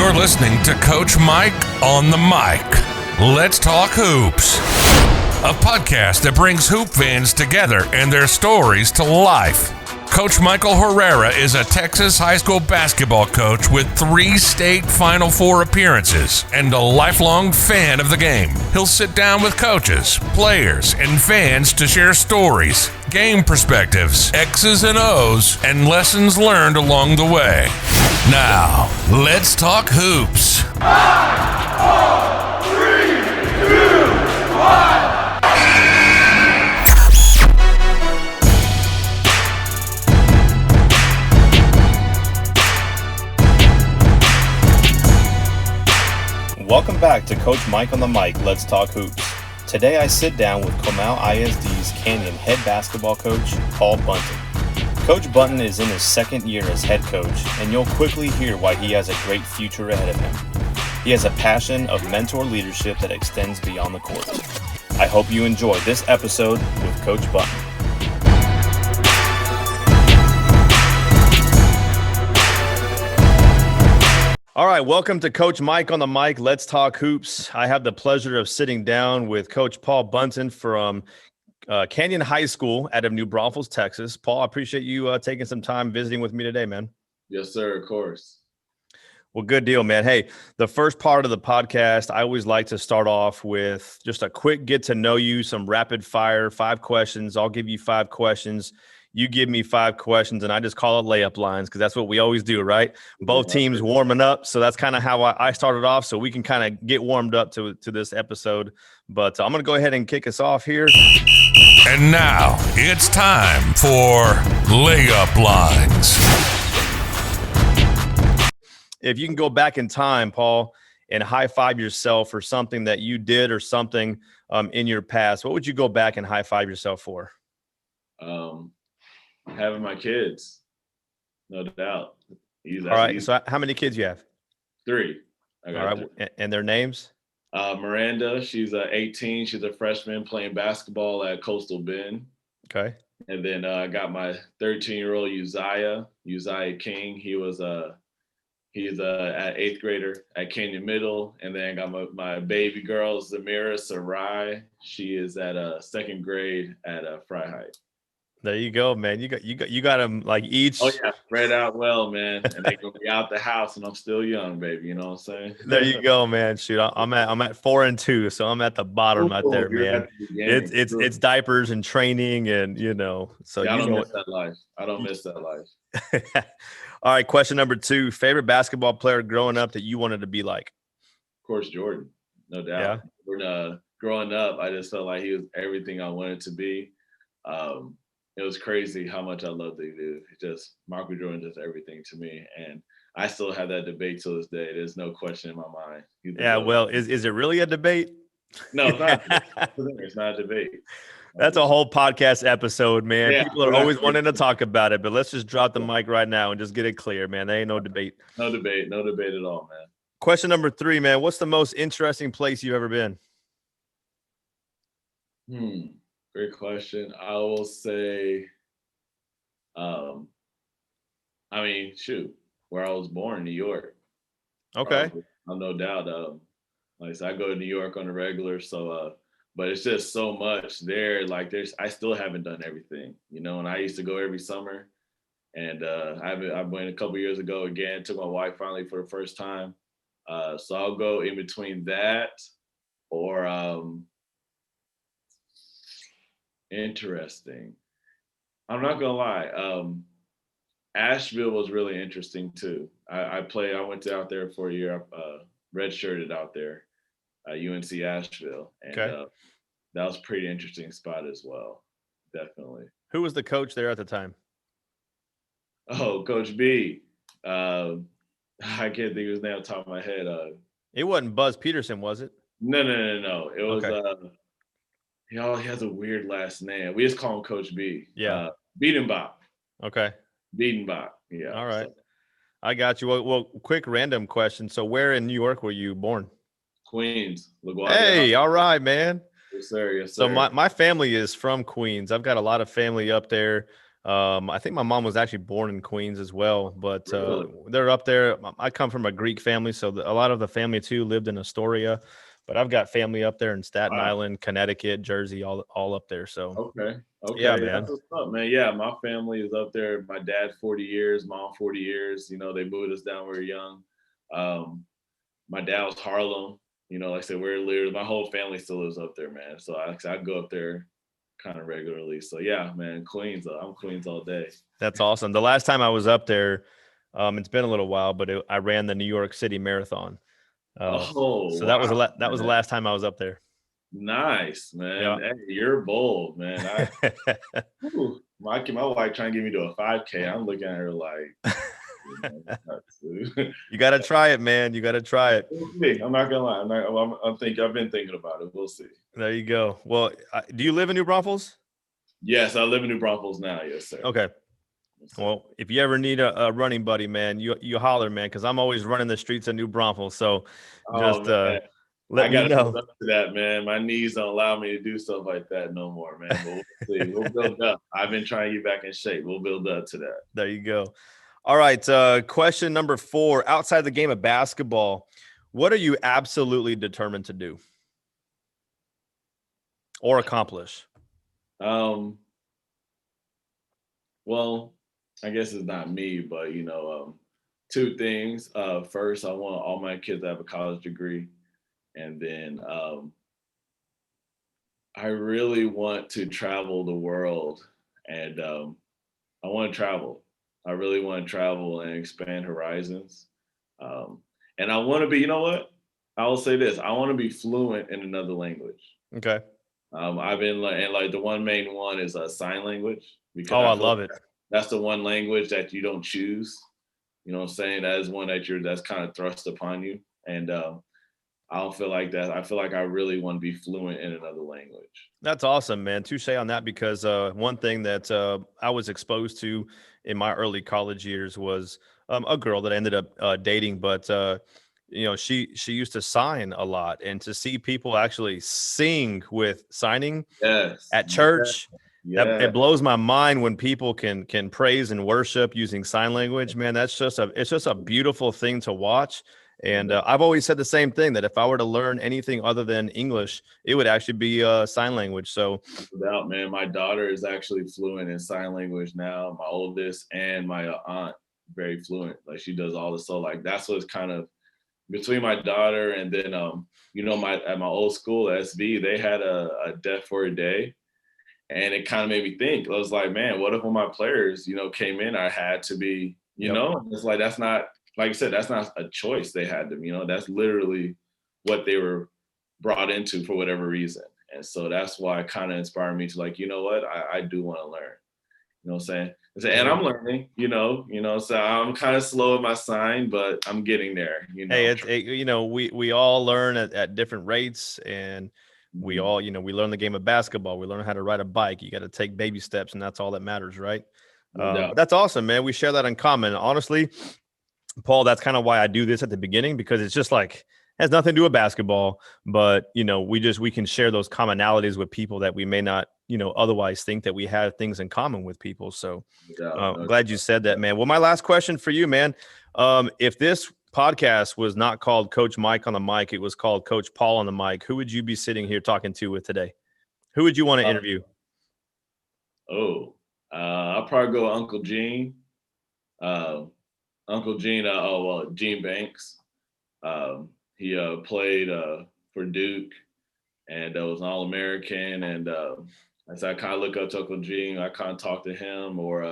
You're listening to Coach Mike on the mic. Let's talk hoops. A podcast that brings hoop fans together and their stories to life. Coach Michael Herrera is a Texas high school basketball coach with 3 state Final Four appearances and a lifelong fan of the game. He'll sit down with coaches, players, and fans to share stories, game perspectives, X's and O's, and lessons learned along the way. Now, let's talk hoops. 5, 4, 3, 2, 1. Welcome back to Coach Mike on the mic, Let's Talk Hoops. Today I sit down with Comal ISD's Canyon head basketball coach, Paul Buntyn. Coach Buntyn is in his 2nd year as head coach, and you'll quickly hear why he has a great future ahead of him. He has a passion of mentor leadership that extends beyond the court. I hope you enjoy this episode with Coach Buntyn. All right, welcome to Coach Mike on the mic, Let's Talk Hoops. I have the pleasure of sitting down with Coach Paul Buntyn from Canyon High School out of New Braunfels, Texas. Paul, I appreciate you taking some time visiting with me today, man. Yes, sir, of course. Well, good deal, man. Hey, the first part of the podcast, I always like to start off with just a quick get to know you, some rapid fire, 5 questions. I'll give you 5 questions. You give me 5 questions, and I just call it layup lines because that's what we always do, right? Both teams warming up. So that's kind of how I started off, so we can kind of get warmed up to this episode. But I'm going to go ahead and kick us off here. And now it's time for layup lines. If you can go back in time, Paul, and high-five yourself for something that you did or something in your past, what would you go back and high-five yourself for? Having my kids, no doubt. All right. So how many kids you have? 3. All right. 3. And their names? Miranda, she's 18. She's a freshman playing basketball at Coastal Bend. Okay. And then I got my 13-year-old Uzziah King. He's at 8th grader at Canyon Middle. And then I got my baby girl, Zamira Sarai. She is at 2nd grade at Fry Height. There you go, man. You got them like each. Oh yeah, spread out well, man. And they're gonna be out the house, and I'm still young, baby. You know what I'm saying? There you go, man. Shoot, I'm at 4 and 2, so I'm at the bottom right there, man. It's diapers and training, and So yeah, I don't miss that life. I don't miss that life. All right, question number 2: favorite basketball player growing up that you wanted to be like? Of course, Jordan, no doubt. Yeah. When growing up, I just felt like he was everything I wanted to be. It was crazy how much I loved the dude. Michael Jordan just everything to me. And I still have that debate to this day. There's no question in my mind. Yeah, well, is it really a debate? No, it's not. It's not a debate. That's a whole podcast episode, man. Yeah, people are always wanting to talk about it, but let's just drop the mic right now and just get it clear, man. There ain't no debate. No debate at all, man. Question number 3, man. What's the most interesting place you've ever been? Great question. I will say, where I was born, New York. Okay. No doubt. Like I said, I go to New York on a regular, so but it's just so much there. Like I still haven't done everything, and I used to go every summer, and I went a couple years ago again, took my wife finally for the first time. So I'll go in between that or interesting. I'm not gonna lie. Asheville was really interesting too. I went out there for a year. Redshirted out there, UNC Asheville, and that was a pretty interesting spot as well. Definitely. Who was the coach there at the time? Oh, Coach B. I can't think of his name off the top of my head. It wasn't Buzz Peterson, was it? No. It was. Okay. He has a weird last name. We just call him Coach B. Yeah. Biedenbach. Okay. Biedenbach. Yeah. All right. So. I got you. Well, quick random question. So where in New York were you born? Queens. LaGuardia. Hey, all right, man. Yes, sir. So my family is from Queens. I've got a lot of family up there. I think my mom was actually born in Queens as well, but Really? they're up there. I come from a Greek family, so a lot of the family too lived in Astoria, but I've got family up there in Staten Wow. Island, Connecticut, Jersey, all up there. So Okay. yeah, Okay. man. That's what's up, man. Yeah, my family is up there. My dad 40 years, mom 40 years. You know, they moved us down when we were young. Um, my dad was Harlem. You know, like I said, we're literally my whole family still lives up there, man. So I go up there kind of regularly. So yeah, man, Queens. I'm Queens all day. That's awesome. The last time I was up there, it's been a little while, but I ran the New York City Marathon. Oh So that was wow, that was the man. last time I was up there. Nice, man. Yeah. Hey, you're bold, man. My wife trying to get me to a 5K. I'm looking at her like, you know, You got to try it, man. You got to try it. we'll see. I'm not gonna lie. I've been thinking about it. We'll see. There you go. Well, do you live in New Braunfels? Yes, I live in New Braunfels now. Yes, sir. Okay. Well, if you ever need a running buddy, man, you holler, man, because I'm always running the streets of New Braunfels. So Oh just man, let I me gotta build know. up to that, man. My knees don't allow me to do stuff like that no more, man. But we'll see. We'll build up. I've been trying to get back in shape. We'll build up to that. There you go. All right. Question number 4. Outside the game of basketball, what are you absolutely determined to do or accomplish? Well, I guess it's not me, but two things. First, I want all my kids to have a college degree, and then I really want to travel the world, and I want to travel. I really want to travel and expand horizons, um, and I want to be. You know what? I will say this: I want to be fluent in another language. Okay. I've been like the one main one is a sign language because Oh, I I feel love like it. that's the one language that you don't choose. You know what I'm saying? That is one that's kind of thrust upon you. And I don't feel like that. I feel like I really want to be fluent in another language. That's awesome, man. Touche on that because one thing that I was exposed to in my early college years was a girl that I ended up dating, but she used to sign a lot, and to see people actually sing with signing Yes. at Yeah. church, that Yeah. it blows my mind when people can praise and worship using sign language. Man, it's just a beautiful thing to watch. And I've always said the same thing, that if I were to learn anything other than English, it would actually be sign language. So, No doubt, man. My daughter is actually fluent in sign language now. My oldest and my aunt very fluent. Like she does all this. So like that's what's kind of between my daughter and then my at my old school SV they had a deaf for a day, and it kind of made me think. I was like, man, what if when my players came in, I had to be yep. it's like that's not, like I said, that's not a choice they had to, that's literally what they were brought into for whatever reason. And so that's why it kind of inspired me to like, you know what, I do want to learn. You know what I'm saying? And I'm learning, so I'm kind of slow at my sign, but I'm getting there, Hey, we all learn at different rates, and we all, we learn the game of basketball. We learn how to ride a bike. You got to take baby steps, and that's all that matters, right? No doubt. But that's awesome, man. We share that in common. Honestly, Paul, that's kind of why I do this at the beginning, because it's just like has nothing to do with basketball, but we can share those commonalities with people that we may not otherwise think that we have things in common with people. So I'm glad you said that, man. Well, my last question for you, man, if this podcast was not called Coach Mike on the mic, it was called Coach Paul on the mic, who would you be sitting here talking to with today? Who would you want to interview? I'll probably go with Uncle Gene. Uncle Gene, Gene Banks. He played for Duke and was an All-American. And as I kind of look up to Uncle Gene, I kind of talk to him, or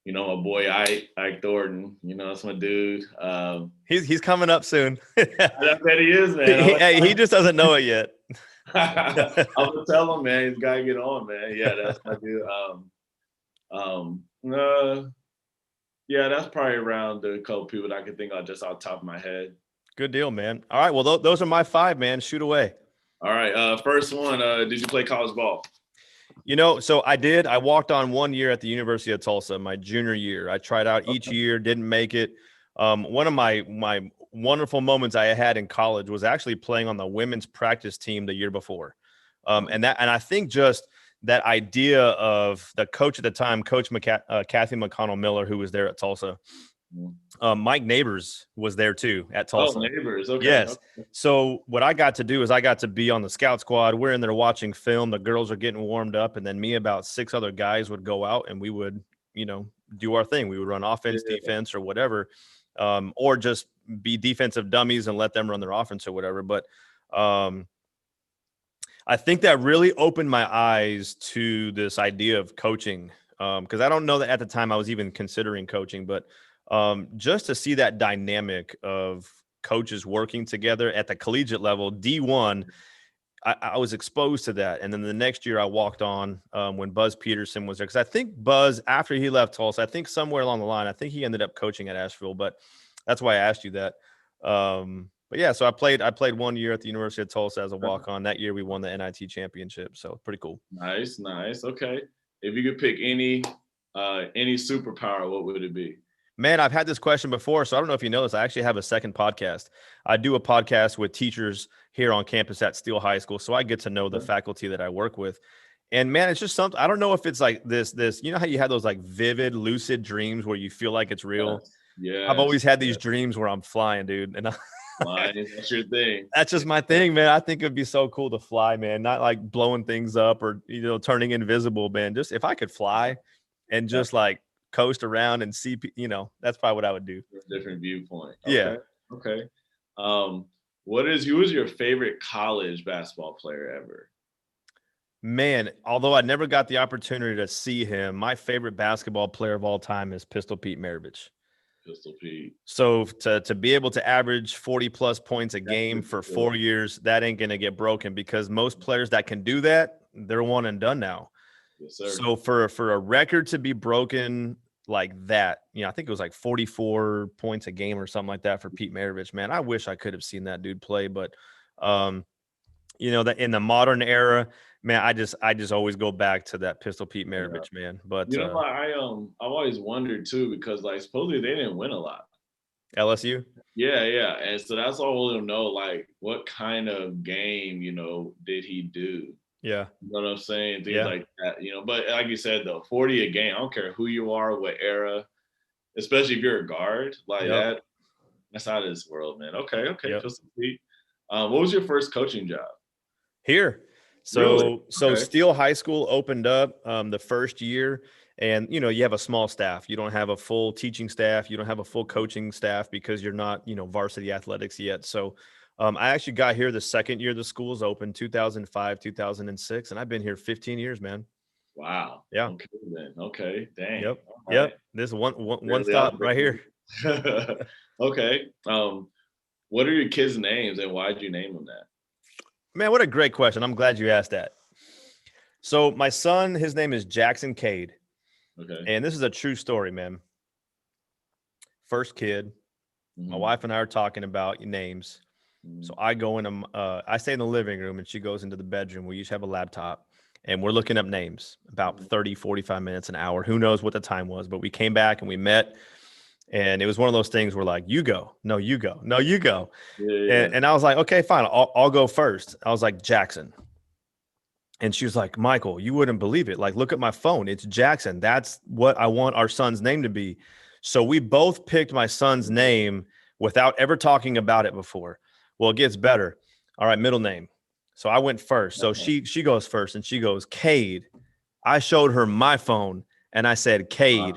my boy Ike Thornton. That's my dude. He's coming up soon. I bet he is, man. He just doesn't know it yet. I'm gonna tell him, man. He's gotta get on, man. Yeah, that's my dude. Yeah, that's probably around a couple people that I can think of just off the top of my head. Good deal, man. All right, well, those are my 5, man. Shoot away. All right, first one. Did you play college ball? So I did. I walked on 1 year at the University of Tulsa, my junior year. I tried out each year, didn't make it. One of my wonderful moments I had in college was actually playing on the women's practice team the year before. And I think just that idea of the coach at the time, Coach Kathy McConnell Miller, who was there at Tulsa. Mike Neighbors was there too at Tulsa. Oh, Neighbors. Okay. Yes. Okay. So what I got to do is I got to be on the scout squad. We're in there watching film. The girls are getting warmed up. And then me, about 6 other guys would go out and we would, do our thing. We would run offense, defense, or whatever, or just be defensive dummies and let them run their offense or whatever. But I think that really opened my eyes to this idea of coaching, because I don't know that at the time I was even considering coaching, but just to see that dynamic of coaches working together at the collegiate level, D1, I was exposed to that. And then the next year I walked on when Buzz Peterson was there, because I think Buzz, after he left Tulsa, I think somewhere along the line, I think he ended up coaching at Asheville, but that's why I asked you that. But yeah, so I played 1 year at the University of Tulsa as a walk-on. That year we won the NIT championship, so pretty cool. Nice. Okay. If you could pick any superpower, what would it be? Man, I've had this question before, so I don't know if you know this. I actually have a second podcast. I do a podcast with teachers here on campus at Steele High School, so I get to know the faculty that I work with. And man, it's just something, I don't know if it's like this, you know how you have those like vivid, lucid dreams where you feel like it's real? Yeah. I've always had these dreams where I'm flying, dude. And that's your thing. That's just my thing, man. I think it'd be so cool to fly, man. Not like blowing things up or, turning invisible, man. Just if I could fly and just like coast around and see, that's probably what I would do. Different viewpoint. Okay. Yeah. Okay. Who was your favorite college basketball player ever? Man, although I never got the opportunity to see him, my favorite basketball player of all time is Pistol Pete Maravich. Pistol Pete. So to be able to average 40 plus points a game for 4 years, that ain't going to get broken, because most players that can do that, they're one and done now. Yes, sir. So for a record to be broken like that, I think it was like 44 points a game or something like that for Pete Maravich, man, I wish I could have seen that dude play. But, that in the modern era, man, I just always go back to that Pistol Pete Maravich, man. But I've always wondered too, because like supposedly they didn't win a lot. LSU? Yeah, and so that's all we'll know, like what kind of game, did he do? Yeah. You know what I'm saying? Things like that, but like you said though, 40 a game, I don't care who you are, what era, especially if you're a guard, like that's out of this world, man. Okay. Yep. Pistol Pete. What was your first coaching job? Here. So Really? So Steele High School opened up the first year, and you have a small staff. You don't have a full teaching staff. You don't have a full coaching staff because you're not varsity athletics yet. So I actually got here the second year the school's open, 2005, 2006, and I've been here 15 years, man. Wow. Yeah. Okay then. Okay. Dang. Yep. All Yep. right. This one stop right here. Okay. What are your kids' names and why'd you name them that? Man, what a great question. I'm glad you asked that. So my son, his name is Jackson Cade. Okay. And this is a true story, man. First kid, my wife and I are talking about names. So I go in, I stay in the living room and she goes into the bedroom. We each have a laptop and we're looking up names about 30, 45 minutes, an hour. Who knows what the time was, but we came back and we met. And it was one of those things where like, you go, no, you go, no, you go. Yeah. And I was like, okay, fine. I'll go first. I was like, Jackson. And she was like, Michael, you wouldn't believe it. Like, look at my phone. It's Jackson. That's what I want our son's name to be. So we both picked my son's name without ever talking about it before. Well, it gets better. All right, middle name. So I went first. So she goes first and she goes, Cade. I showed her my phone and I said, Cade.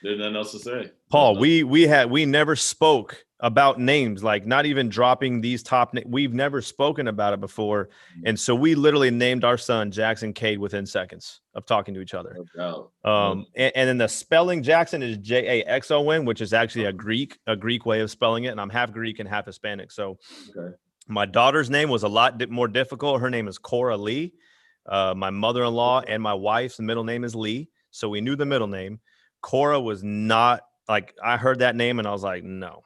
There's nothing else to say. Paul, we never spoke about names, like not even dropping these top names. We've never spoken about it before. And so we literally named our son Jackson Cade within seconds of talking to each other. And then the spelling Jackson is Jaxon, which is actually a Greek way of spelling it. And I'm half Greek and half Hispanic. So my daughter's name was a lot more difficult. Her name is Cora Lee. My mother-in-law and my wife's middle name is Lee. So we knew the middle name. Cora was not, like, I heard that name and I was like, no.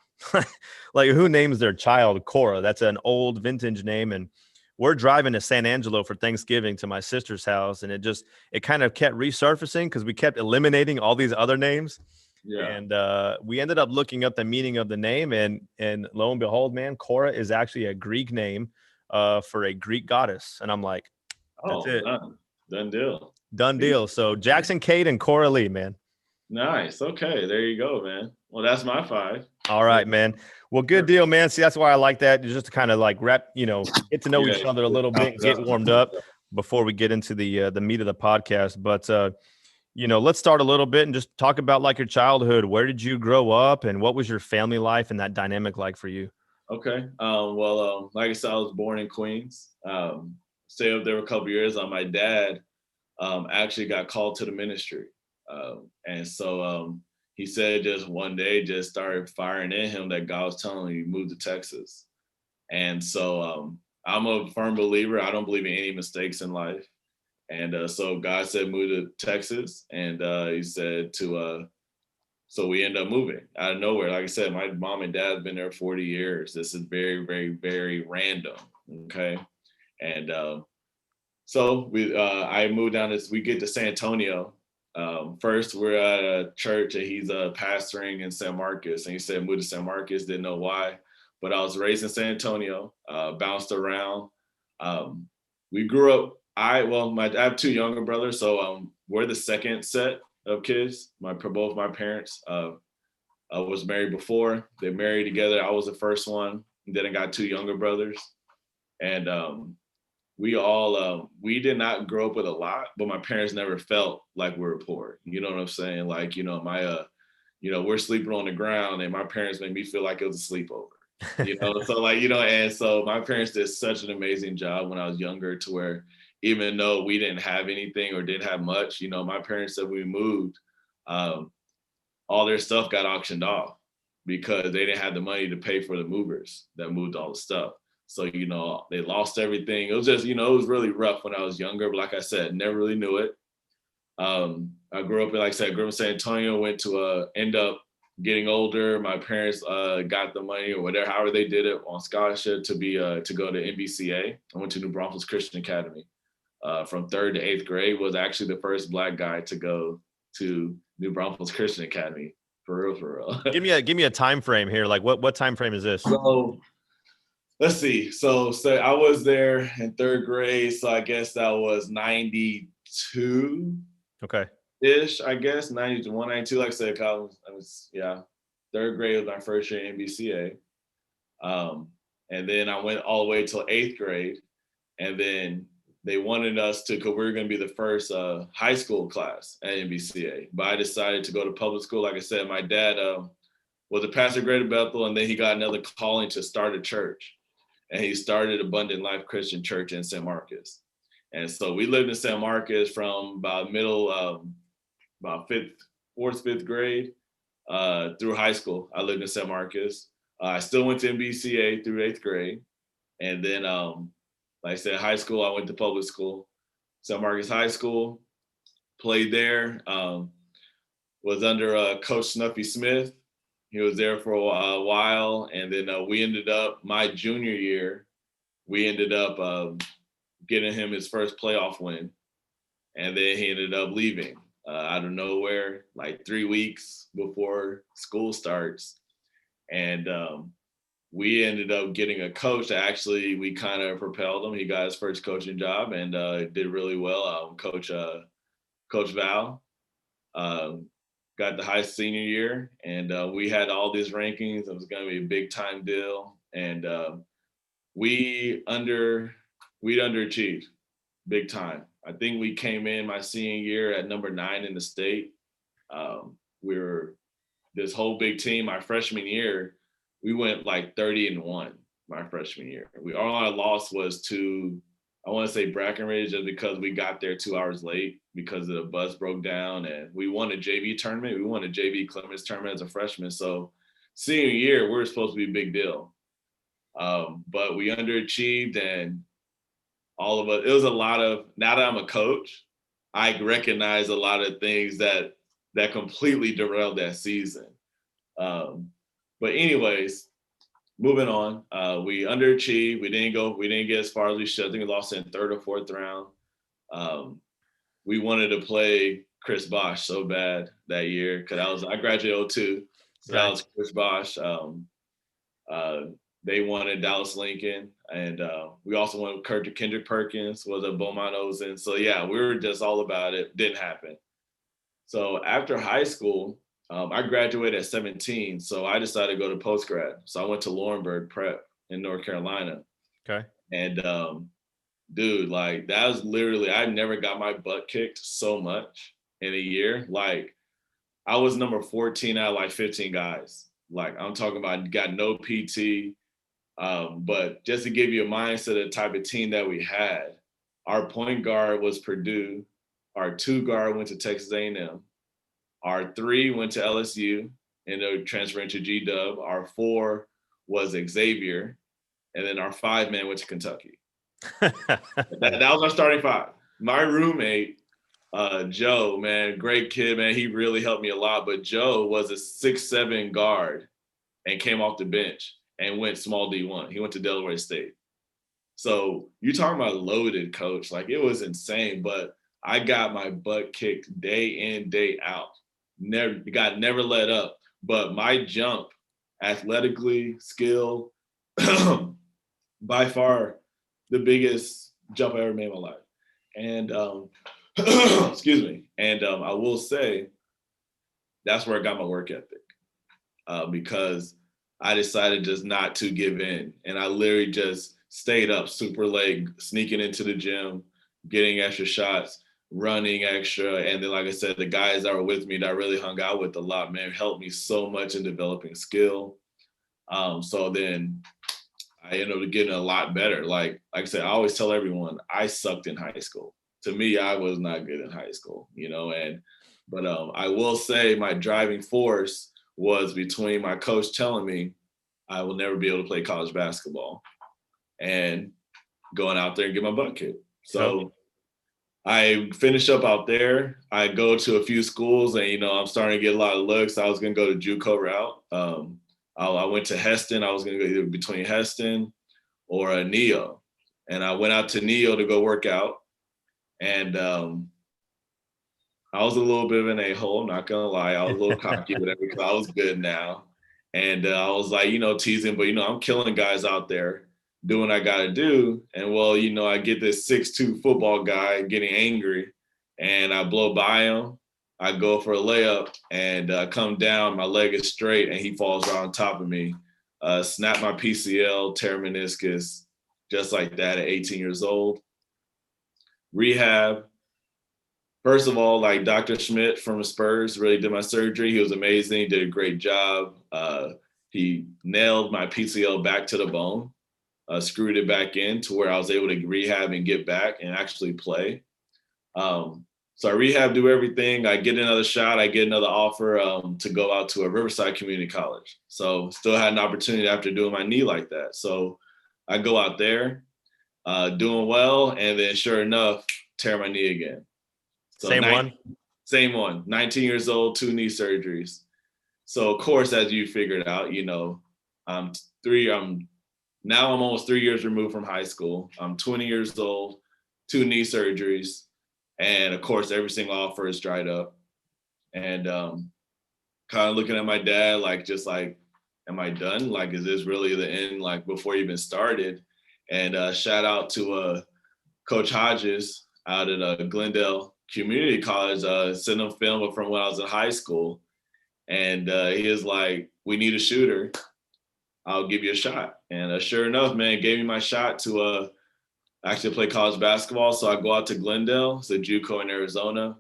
Like, who names their child Cora? That's an old vintage name. And we're driving to San Angelo for Thanksgiving to my sister's house. And it kind of kept resurfacing because we kept eliminating all these other names. Yeah. And we ended up looking up the meaning of the name. And lo and behold, man, Cora is actually a Greek name for a Greek goddess. And I'm like, that's it. Done deal. Done deal. So Jackson Cade and Cora Lee, man. Nice. Okay, there you go, man. Well, that's my 5. All right, man. Well, good deal, man. See, that's why I like that. Just to kind of like get to know each other a little bit and get warmed up before we get into the meat of the podcast. But let's start a little bit and just talk about like your childhood. Where did you grow up, and what was your family life and that dynamic like for you? Okay. Like I said, I was born in Queens. Stayed up there a couple years. My dad actually got called to the ministry. And so he said just one day, just started firing in him that God was telling him he moved to Texas. And so I'm a firm believer. I don't believe in any mistakes in life. And so God said, move to Texas. And he said so we end up moving out of nowhere. Like I said, my mom and dad have been there 40 years. This is very, very, very random. Okay. And so I moved down we get to San Antonio. First, we're at a church and he's pastoring in San Marcos. And he said, move to San Marcos, didn't know why. But I was raised in San Antonio, bounced around. We grew up, I have 2 younger brothers. So we're the second set of kids. Both my parents was married before. They married together. I was the first one. And then I got 2 younger brothers. And we all we did not grow up with a lot, but my parents never felt like we were poor. You know what I'm saying? Like, we're sleeping on the ground and my parents made me feel like it was a sleepover. So and so my parents did such an amazing job when I was younger, to where even though we didn't have anything or didn't have much, my parents said we moved, all their stuff got auctioned off because they didn't have the money to pay for the movers that moved all the stuff. So, they lost everything. It was just, it was really rough when I was younger, but like I said, never really knew it. I grew up in San Antonio, went to end up getting older. My parents got the money or whatever, however they did it, on scholarship to go to NBCA. I went to New Braunfels Christian Academy. From 3rd to 8th grade, was actually the first Black guy to go to New Braunfels Christian Academy. For real. Give me a time frame here. Like what time frame is this? So let's see. So I was there in 3rd grade. So I guess that was 92. Okay. Ish, I guess 91, 92. Like I said, I was 3rd grade was my first year in NBCA. And then I went all the way till 8th grade. And then they wanted us to, because we were going to be the first high school class at NBCA. But I decided to go to public school. Like I said, my dad was a pastor at Greater Bethel, and then he got another calling to start a church. And he started a Buntyn Life Christian Church in San Marcos. And so we lived in San Marcos from about about 4th, 5th grade through high school. I lived in San Marcos. I still went to NBCA through 8th grade. And then like I said, high school, I went to public school, San Marcos High School, played there, was under Coach Snuffy Smith. He was there for a while. And then we ended up, my junior year, we ended up getting him his first playoff win. And then he ended up leaving out of nowhere, like 3 weeks before school starts. And we ended up getting a coach that actually we kind of propelled him. He got his first coaching job and did really well. Coach Val got the high senior year, and we had all these rankings. It was going to be a big time deal, and we'd underachieved big time. I think we came in my senior year at number 9 in the state. We were this whole big team. My freshman year, we went like 30-1 my freshman year. All our loss was to, I want to say Brackenridge, just because we got there 2 hours late because the bus broke down, and we won a JV tournament. We won a JV Clemens tournament as a freshman. So senior year, we were supposed to be a big deal. But we underachieved, and all of us, it was a lot of, now that I'm a coach, I recognize a lot of things that completely derailed that season. But anyways, moving on, we underachieved. We didn't get as far as we should. I think we lost in 3rd or 4th round. We wanted to play Chris Bosh so bad that year because I graduated 2002. So that was Chris Bosh. They wanted Dallas Lincoln, and we also wanted Kendrick Perkins was a Beaumont Ozen. So yeah, we were just all about it. Didn't happen. So after high school, I graduated at 17. So I decided to go to post grad. So I went to Laurinburg Prep in North Carolina. Okay. And dude, like that was literally, I never got my butt kicked so much in a year. Like I was number 14 out of like 15 guys. Like I'm talking about got no PT. But just to give you a mindset of the type of team that we had, our point guard was Purdue. Our 2 guard went to Texas A&M. Our 3 went to LSU and they're transferring to G-Dub. Our 4 was Xavier. And then our 5 man went to Kentucky. that was our starting 5. My roommate, Joe, man, great kid, man. He really helped me a lot. But Joe was a 6'7" guard and came off the bench and went small D1. He went to Delaware State. So you talking about loaded, coach. Like it was insane, but I got my butt kicked day in, day out. Never let up. But my jump, athletically, skill, by far the biggest jump I ever made in my life. And excuse me. And I will say that's where I got my work ethic because I decided just not to give in. And I literally just stayed up super late, sneaking into the gym, getting extra shots, running extra. And then, like I said, the guys that were with me that I really hung out with a lot, man, helped me so much in developing skill. So then I ended up getting a lot better. Like I said, I always tell everyone I sucked in high school. To me, I was not good in high school, you know, but I will say my driving force was between my coach telling me I will never be able to play college basketball and going out there and get my butt kicked. So I finished up out there. I go to a few schools and, you know, I'm starting to get a lot of looks. I was going to go to JUCO route. I went to Heston. I was going to go either between Heston or Neo. And I went out to Neo to go work out. And I was a little bit of an a-hole, I'm not gonna lie. I was a little cocky, whatever, because I was good now. And I was like, you know, teasing, but, you know, I'm killing guys out there, doing what I gotta do. And well, you know, I get this 6'2" football guy getting angry and I blow by him. I go for a layup and come down, my leg is straight and he falls right on top of me. Snap my PCL, tear meniscus, just like that at 18 years old. Rehab. First of all, like Dr. Schmidt from the Spurs really did my surgery. He was amazing. He did a great job. He nailed my PCL back to the bone, screwed it back in to where I was able to rehab and get back and actually play. So I rehab, do everything. I get another shot. I get another offer to go out to a Riverside Community College. So still had an opportunity after doing my knee like that. So I go out there, doing well, and then sure enough, tear my knee again. So Same one. 19 years old, 2 knee surgeries. So of course, as you figured out, you know, I'm almost 3 years removed from high school. I'm 20 years old, 2 knee surgeries. And of course, every single offer is dried up. And kind of looking at my dad, like, just like, am I done? Like, is this really the end? Like before you even started? And shout out to Coach Hodges out at Glendale Community College, sent him film from when I was in high school. And he was like, we need a shooter. I'll give you a shot. And sure enough, man, gave me my shot to actually play college basketball. So I go out to Glendale, it's a JUCO in Arizona.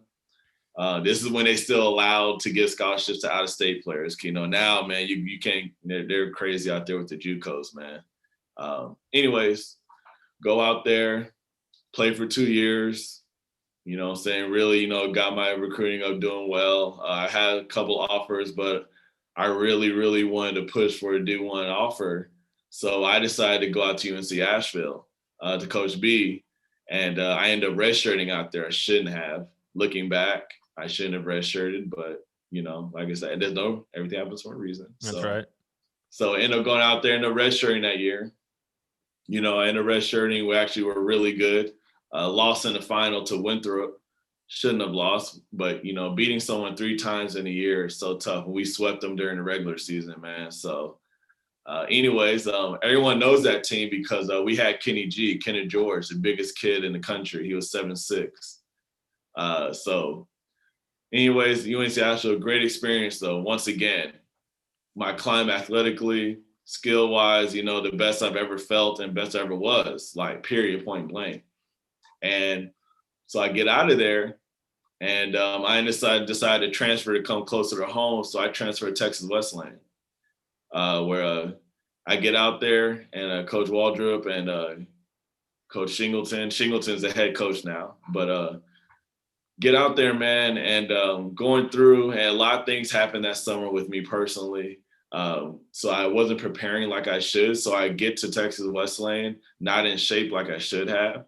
This is when they still allowed to give scholarships to out-of-state players. You know, now, man, you can't, they're crazy out there with the JUCOs, man. Anyways, go out there, play for 2 years. You know what I'm saying? Really, you know, got my recruiting up, doing well. I had a couple offers, but I really, really wanted to push for a D1 offer. So I decided to go out to UNC Asheville to Coach B. And I ended up redshirting out there. I shouldn't have. Looking back, I shouldn't have redshirted, but, you know, like I said, everything happens for a reason. That's right. So I ended up going out there and redshirting that year. You know, I ended up redshirting. We actually were really good. Lost in the final to Winthrop. Shouldn't have lost, but, you know, beating someone 3 times in a year is so tough. We swept them during the regular season, man. So Anyways, everyone knows that team because we had Kenny George, the biggest kid in the country. He was 7'6". So anyways, UNC Asheville, great experience though. Once again, my climb athletically, skill-wise, the best I've ever felt and best I ever was, like period, point blank. And so I get out of there and I decided to transfer to come closer to home. So I transferred to Texas Wesleyan, where I get out there and Coach Waldrop and Coach Shingleton's the head coach now, but get out there, man, and going through, and a lot of things happened that summer with me personally. So I wasn't preparing like I should. So I get to Texas Wesleyan, not in shape like I should have.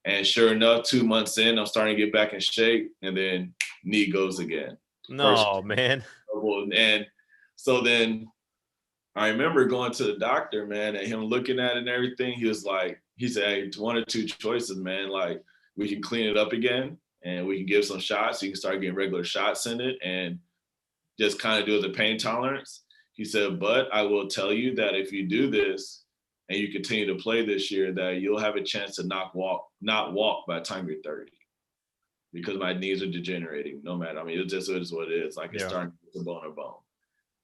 And sure enough, 2 months in, I'm starting to get back in shape, and then knee goes again. No, man. And so then I remember going to the doctor, man, and him looking at it and everything. He said, hey, one or two choices, man. Like, we can clean it up again and we can give some shots. You can start getting regular shots in it and just kind of do the pain tolerance. He said, but I will tell you that if you do this and you continue to play this year, that you'll have a chance to not walk by the time you're 30, because my knees are degenerating no matter. I mean, it is what it is. Like, it's starting to bone or bone.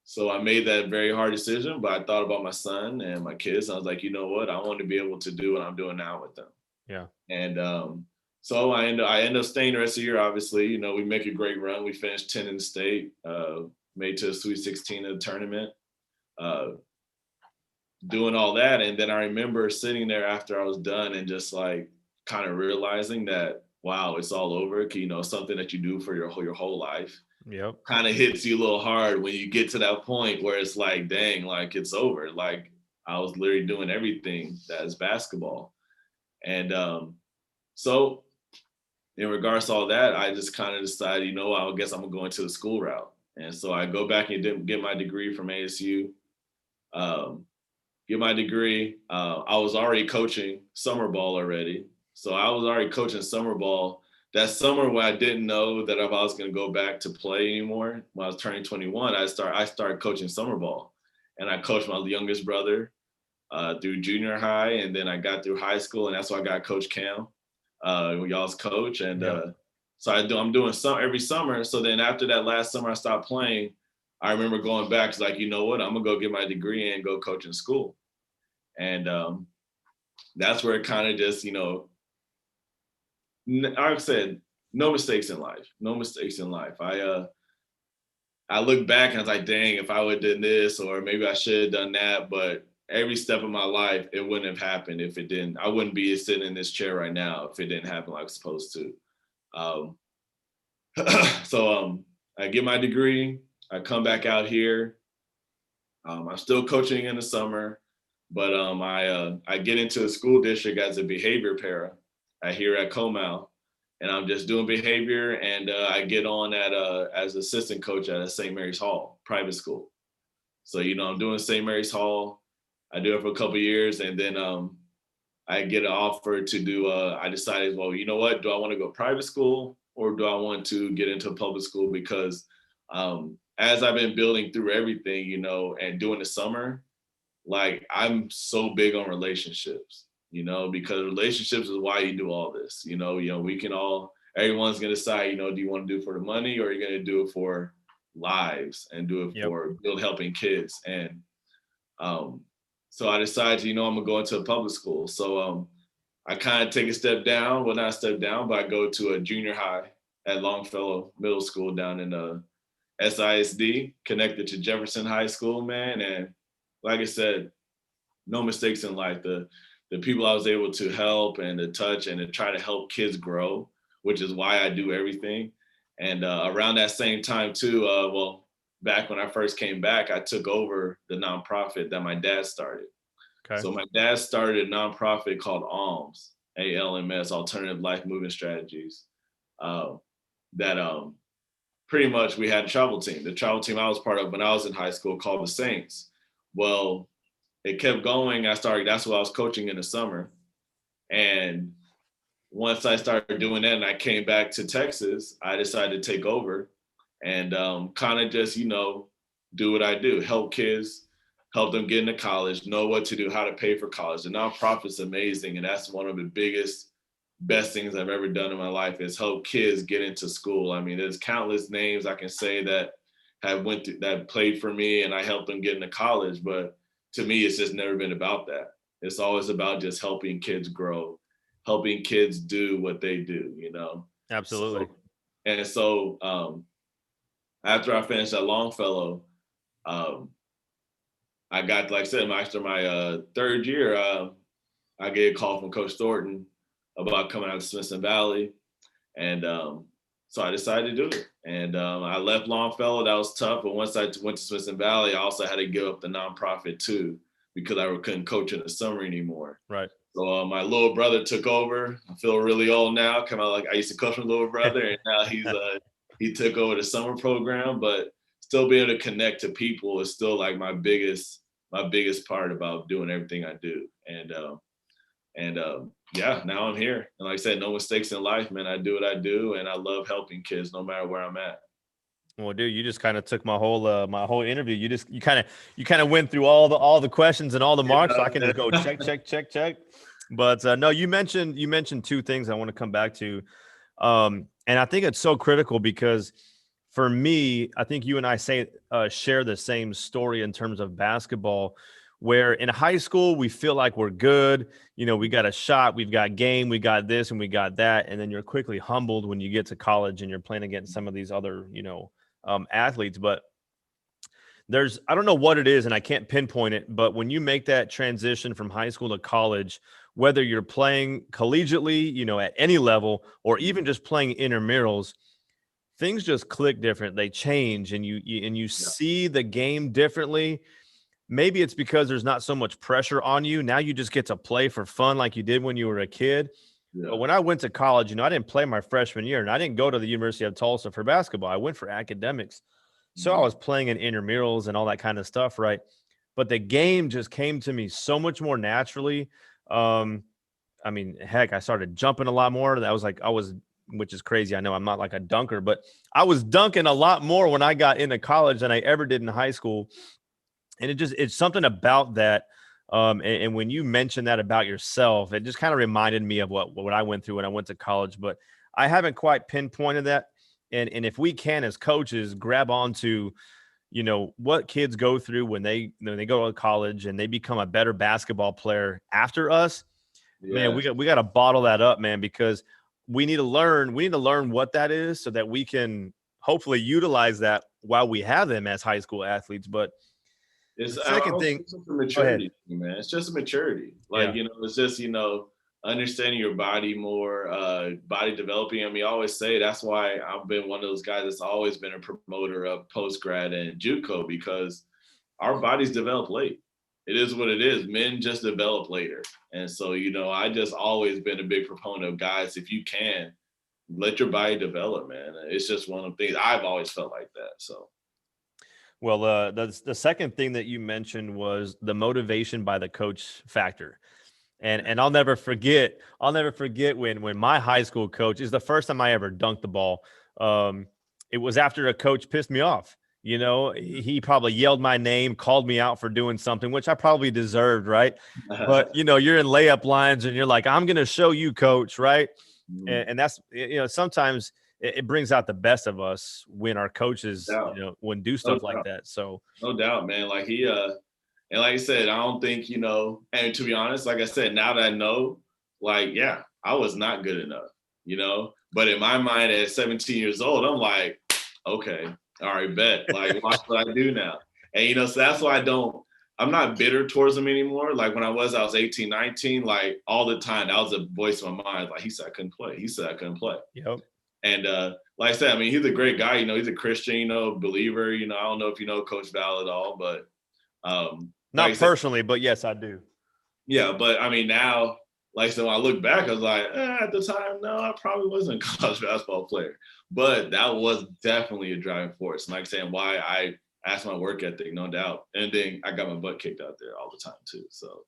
So I made that very hard decision, but I thought about my son and my kids. And I was like, you know what? I want to be able to do what I'm doing now with them. Yeah. And so I end up staying the rest of the year, obviously. We make a great run. We finished 10 in the state, made to a Sweet 16 of the tournament, doing all that. And then I remember sitting there after I was done and just like kind of realizing that, wow, it's all over. Something that you do for your whole life. Yep. Kind of hits you a little hard when you get to that point where it's like, dang, like it's over. Like, I was literally doing everything that is basketball. And so in regards to all that, I just kind of decided, I guess I'm gonna go into the school route. And so I go back and get my degree from ASU, get my degree. I was already coaching summer ball already. So I was already coaching summer ball. That summer when I didn't know that if I was going to go back to play anymore, when I was turning 21, I started coaching summer ball. And I coached my youngest brother through junior high, and then I got through high school, and that's why I got Coach Cam, y'all's coach. And so I'm doing some every summer. So then after that last summer I stopped playing, I remember going back, it's like, you know what, I'm going to go get my degree and go coach in school. And that's where it kind of just, I've said, no mistakes in life. No mistakes in life. I look back and I was like, dang, if I would have done this, or maybe I should have done that. But every step of my life, it wouldn't have happened if it didn't. I wouldn't be sitting in this chair right now if it didn't happen like it's supposed to. So I get my degree. I come back out here. I'm still coaching in the summer, but I get into a school district as a behavior para here at Comal, and I'm just doing behavior, and I get on as assistant coach at a St. Mary's Hall private school. So I'm doing St. Mary's Hall. I do it for a couple of years, and then I get an offer to do. I decided, well, you know what? Do I want to go private school or do I want to get into public school? Because as I've been building through everything, and doing the summer, like, I'm so big on relationships. Because relationships is why you do all this. We can everyone's gonna decide, do you want to do it for the money, or are you gonna do it for lives and do it for helping kids? And so I decided, I'm gonna go into a public school. So I kind of take a step down, well, not a step down, but I go to a junior high at Longfellow Middle School down in SISD, connected to Jefferson High School, man. And like I said, no mistakes in life. The people I was able to help and to touch and to try to help kids grow, which is why I do everything. And around that same time too, back when I first came back, I took over the nonprofit that my dad started. Okay. So my dad started a nonprofit called ALMS, ALMS, Alternative Life Movement Strategies. That pretty much we had a travel team. The travel team I was part of when I was in high school called the Saints. Well, it kept going. That's what I was coaching in the summer. And once I started doing that and I came back to Texas, I decided to take over and kind of just, do what I do, help kids help them get into college, know what to do, how to pay for college. The nonprofit's amazing, and that's one of the best things I've ever done in my life is help kids get into school. I mean, there's countless names I can say that that played for me, and I helped them get into college. But to me, it's just never been about that. It's always about just helping kids grow, helping kids do what they do, you know? Absolutely. So after I finished at Longfellow, I got, like I said, after my third year, I get a call from Coach Thornton about coming out to Smithson Valley. And so I decided to do it. And I left Longfellow. That was tough. But once I went to Smithson Valley, I also had to give up the nonprofit too, because I couldn't coach in the summer anymore. Right. So my little brother took over. I feel really old now, kind of like I used to coach my little brother, and now he took over the summer program. But still being able to connect to people is still like my biggest part about doing everything I do. And yeah, now I'm here. And like I said, no mistakes in life, man. I do what I do, and I love helping kids no matter where I'm at. Well, dude, you just kind of took my whole interview. You kind of went through all the questions and all the marks, so I can just go check. But no, you mentioned two things I want to come back to, and I think it's so critical because for me, I think you and I share the same story in terms of basketball. Where in high school we feel like we're good, you know, we got a shot, we've got game, we got this and we got that, and then you're quickly humbled when you get to college and you're playing against some of these other, athletes. But I don't know what it is, and I can't pinpoint it, but when you make that transition from high school to college, whether you're playing collegiately, at any level, or even just playing intramurals, things just click different. They change, and you see the game differently. Maybe it's because there's not so much pressure on you. Now you just get to play for fun like you did when you were a kid. Yeah. But when I went to college, I didn't play my freshman year, and I didn't go to the University of Tulsa for basketball. I went for academics. So I was playing in intramurals and all that kind of stuff, right? But the game just came to me so much more naturally. I mean, heck, I started jumping a lot more. Which is crazy. I know I'm not like a dunker, but I was dunking a lot more when I got into college than I ever did in high school. And it's something about that. And when you mentioned that about yourself, it just kind of reminded me of what I went through when I went to college, but I haven't quite pinpointed that. And if we can, as coaches, grab onto, what kids go through when they go to college and they become a better basketball player after us, man, we got to bottle that up, man, because we need to learn what that is so that we can hopefully utilize that while we have them as high school athletes. But it's the second thing, it's just a maturity, man. It's just a maturity. It's just, understanding your body more, body developing. I mean, I always say that's why I've been one of those guys that's always been a promoter of post-grad and JUCO, because our bodies develop late. It is what it is. Men just develop later. And so, I just always been a big proponent of guys, if you can, let your body develop, man. It's just one of the things I've always felt like that. So. Well, the second thing that you mentioned was the motivation by the coach factor. And I'll never forget when my high school coach, is the first time I ever dunked the ball. It was after a coach pissed me off. He probably yelled my name, called me out for doing something, which I probably deserved, right? But, you're in layup lines and you're like, I'm going to show you, coach, right? And that's, sometimes it brings out the best of us when our coaches, when do stuff like that. So no doubt, man. Like and like I said, I don't think, and to be honest, like I said, now that I know, I was not good enough, but in my mind at 17 years old, I'm like, okay, all right, bet. Like, watch what I do now. And, so that's why I'm not bitter towards him anymore. Like when I was 18, 19, like all the time, that was the voice of my mind. Like, he said I couldn't play. Yep. And like I said, I mean, he's a great guy. He's a Christian, believer. I don't know if you know Coach Val at all, but not like personally, but yes, I do. Yeah, but I mean, now, like I said, when I look back, I was like, at the time, no, I probably wasn't a college basketball player. But that was definitely a driving force. And like saying why I asked my work ethic, no doubt. And then I got my butt kicked out there all the time too. So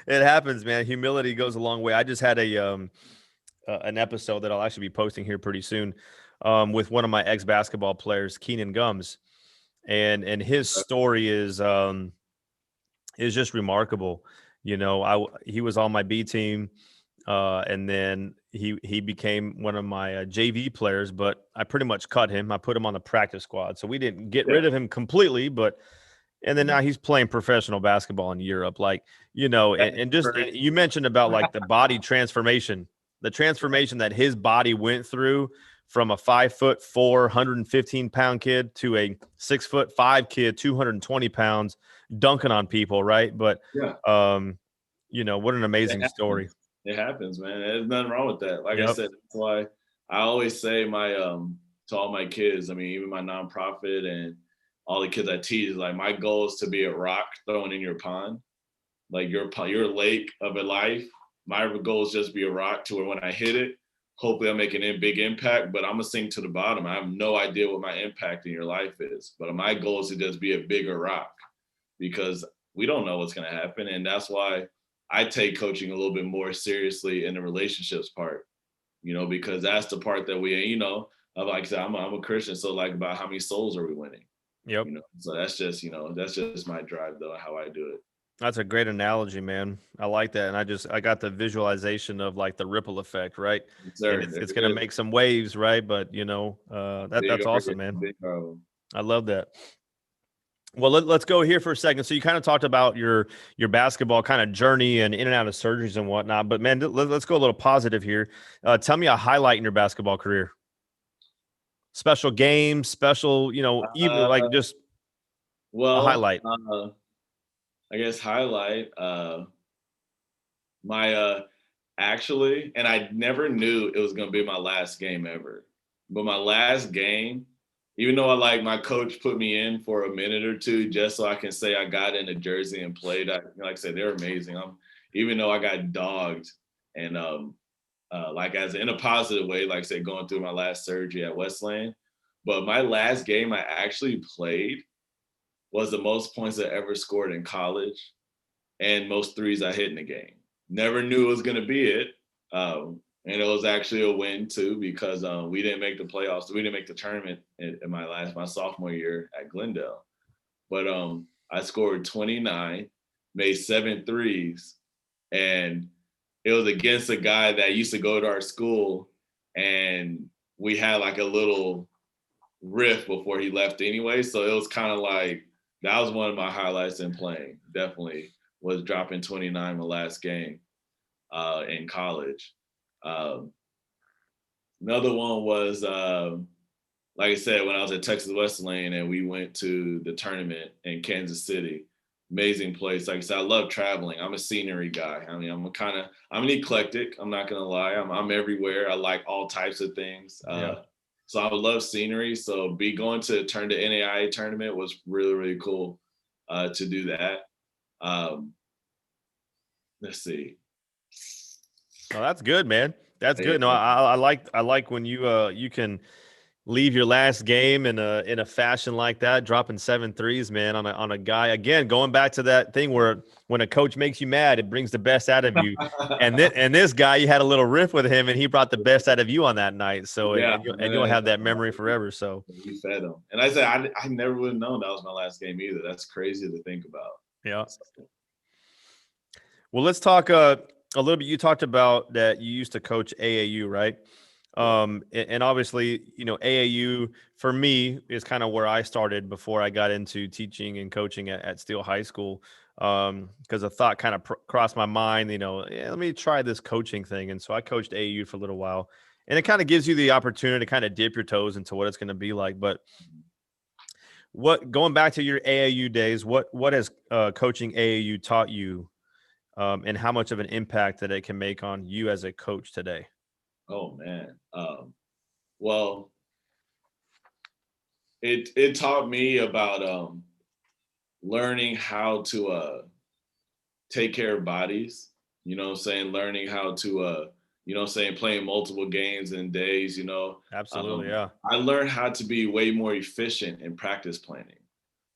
it happens, man. Humility goes a long way. I just had an episode that I'll actually be posting here pretty soon with one of my ex-basketball players, Keenan Gums. and his story is just remarkable. You know, he was on my B team, and then he became one of my JV players, but I pretty much cut him. I put him on the practice squad, so we didn't get rid of him completely, but. And then now he's playing professional basketball in Europe, like, you know, and you mentioned about like the body transformation, the transformation that his body went through from a 5'4", 115-pound kid to a 6'5" kid, 220 pounds, dunking on people, right? But, you know, what an amazing story. It happens, man. There's nothing wrong with that. Like I Yep. said, that's why I always say to all my kids, I mean, even my nonprofit and all the kids I teach, like my goal is to be a rock thrown in your pond, like your lake of a life. My goal is just be a rock to where when I hit it, hopefully I'm making a big impact, but I'm gonna sink to the bottom. I have no idea what my impact in your life is, but my goal is to just be a bigger rock, because we don't know what's gonna happen. And that's why I take coaching a little bit more seriously in the relationships part, you know, because that's the part that we, you know, like I said, I'm a Christian. So like, about how many souls are we winning? Yep. You know, so that's just, you know, that's just my drive though, how I do it. That's a great analogy, man. I like that. And I got the visualization of like the ripple effect, right? Sir, And it's going to make some waves, right? But you know, that's awesome, man. I love that. Well, let's go here for a second. So you kind of talked about your basketball kind of journey and in and out of surgeries and whatnot, but man, let's go a little positive here. Tell me a highlight in your basketball career. Special games, special, you know, even like just a highlight. I guess highlight my actually, and I never knew it was gonna be my last game ever. But my last game, even though my coach put me in for a minute or two just so I can say I got in a jersey and played. Like I said, they're amazing. Even though I got dogged and like as in a positive way, like I said, going through my last surgery at Westland. But my last game I actually played was the most points I ever scored in college and most threes I hit in the game. Never knew it was going to be it. And it was actually a win too, because we didn't make the playoffs. We didn't make the tournament in my sophomore year at Glendale. But I scored 29, made 7 threes, and it was against a guy that used to go to our school, and we had like a little riff before he left anyway. So it was kind of like, that was one of my highlights in playing. Definitely was dropping 29 my last game in college. Another one was, like I said, when I was at Texas Wesleyan and we went to the tournament in Kansas City. Amazing place. Like I said, I love traveling. I'm a scenery guy. I mean, I'm an eclectic. I'm not gonna lie. I'm everywhere. I like all types of things. So I would love scenery. So going to the NAIA tournament was really, really cool to do that. Let's see. Oh, that's good, man. That's good. No, I like when you can leave your last game in a fashion like that, dropping 7 threes, man, on a guy. Again, going back to that thing where when a coach makes you mad, it brings the best out of you. and this guy, you had a little riff with him, and he brought the best out of you on that night. So you'll have that memory forever. So you fed him, and I said I never would have known that was my last game either. That's crazy to think about. Yeah. Well, let's talk a little bit. You talked about that you used to coach AAU, right? And obviously, you know, AAU for me is kind of where I started before I got into teaching and coaching at Steele High School. Because a thought kind of crossed my mind, you know, let me try this coaching thing. And so I coached AAU for a little while, and it kind of gives you the opportunity to kind of dip your toes into what it's going to be like. But going back to your AAU days, what has coaching AAU taught you, and how much of an impact that it can make on you as a coach today? Oh man. Well, it taught me about learning how to take care of bodies, you know what I'm saying? Learning how to you know what I'm saying, playing multiple games in days, you know. Absolutely, yeah. I learned how to be way more efficient in practice planning,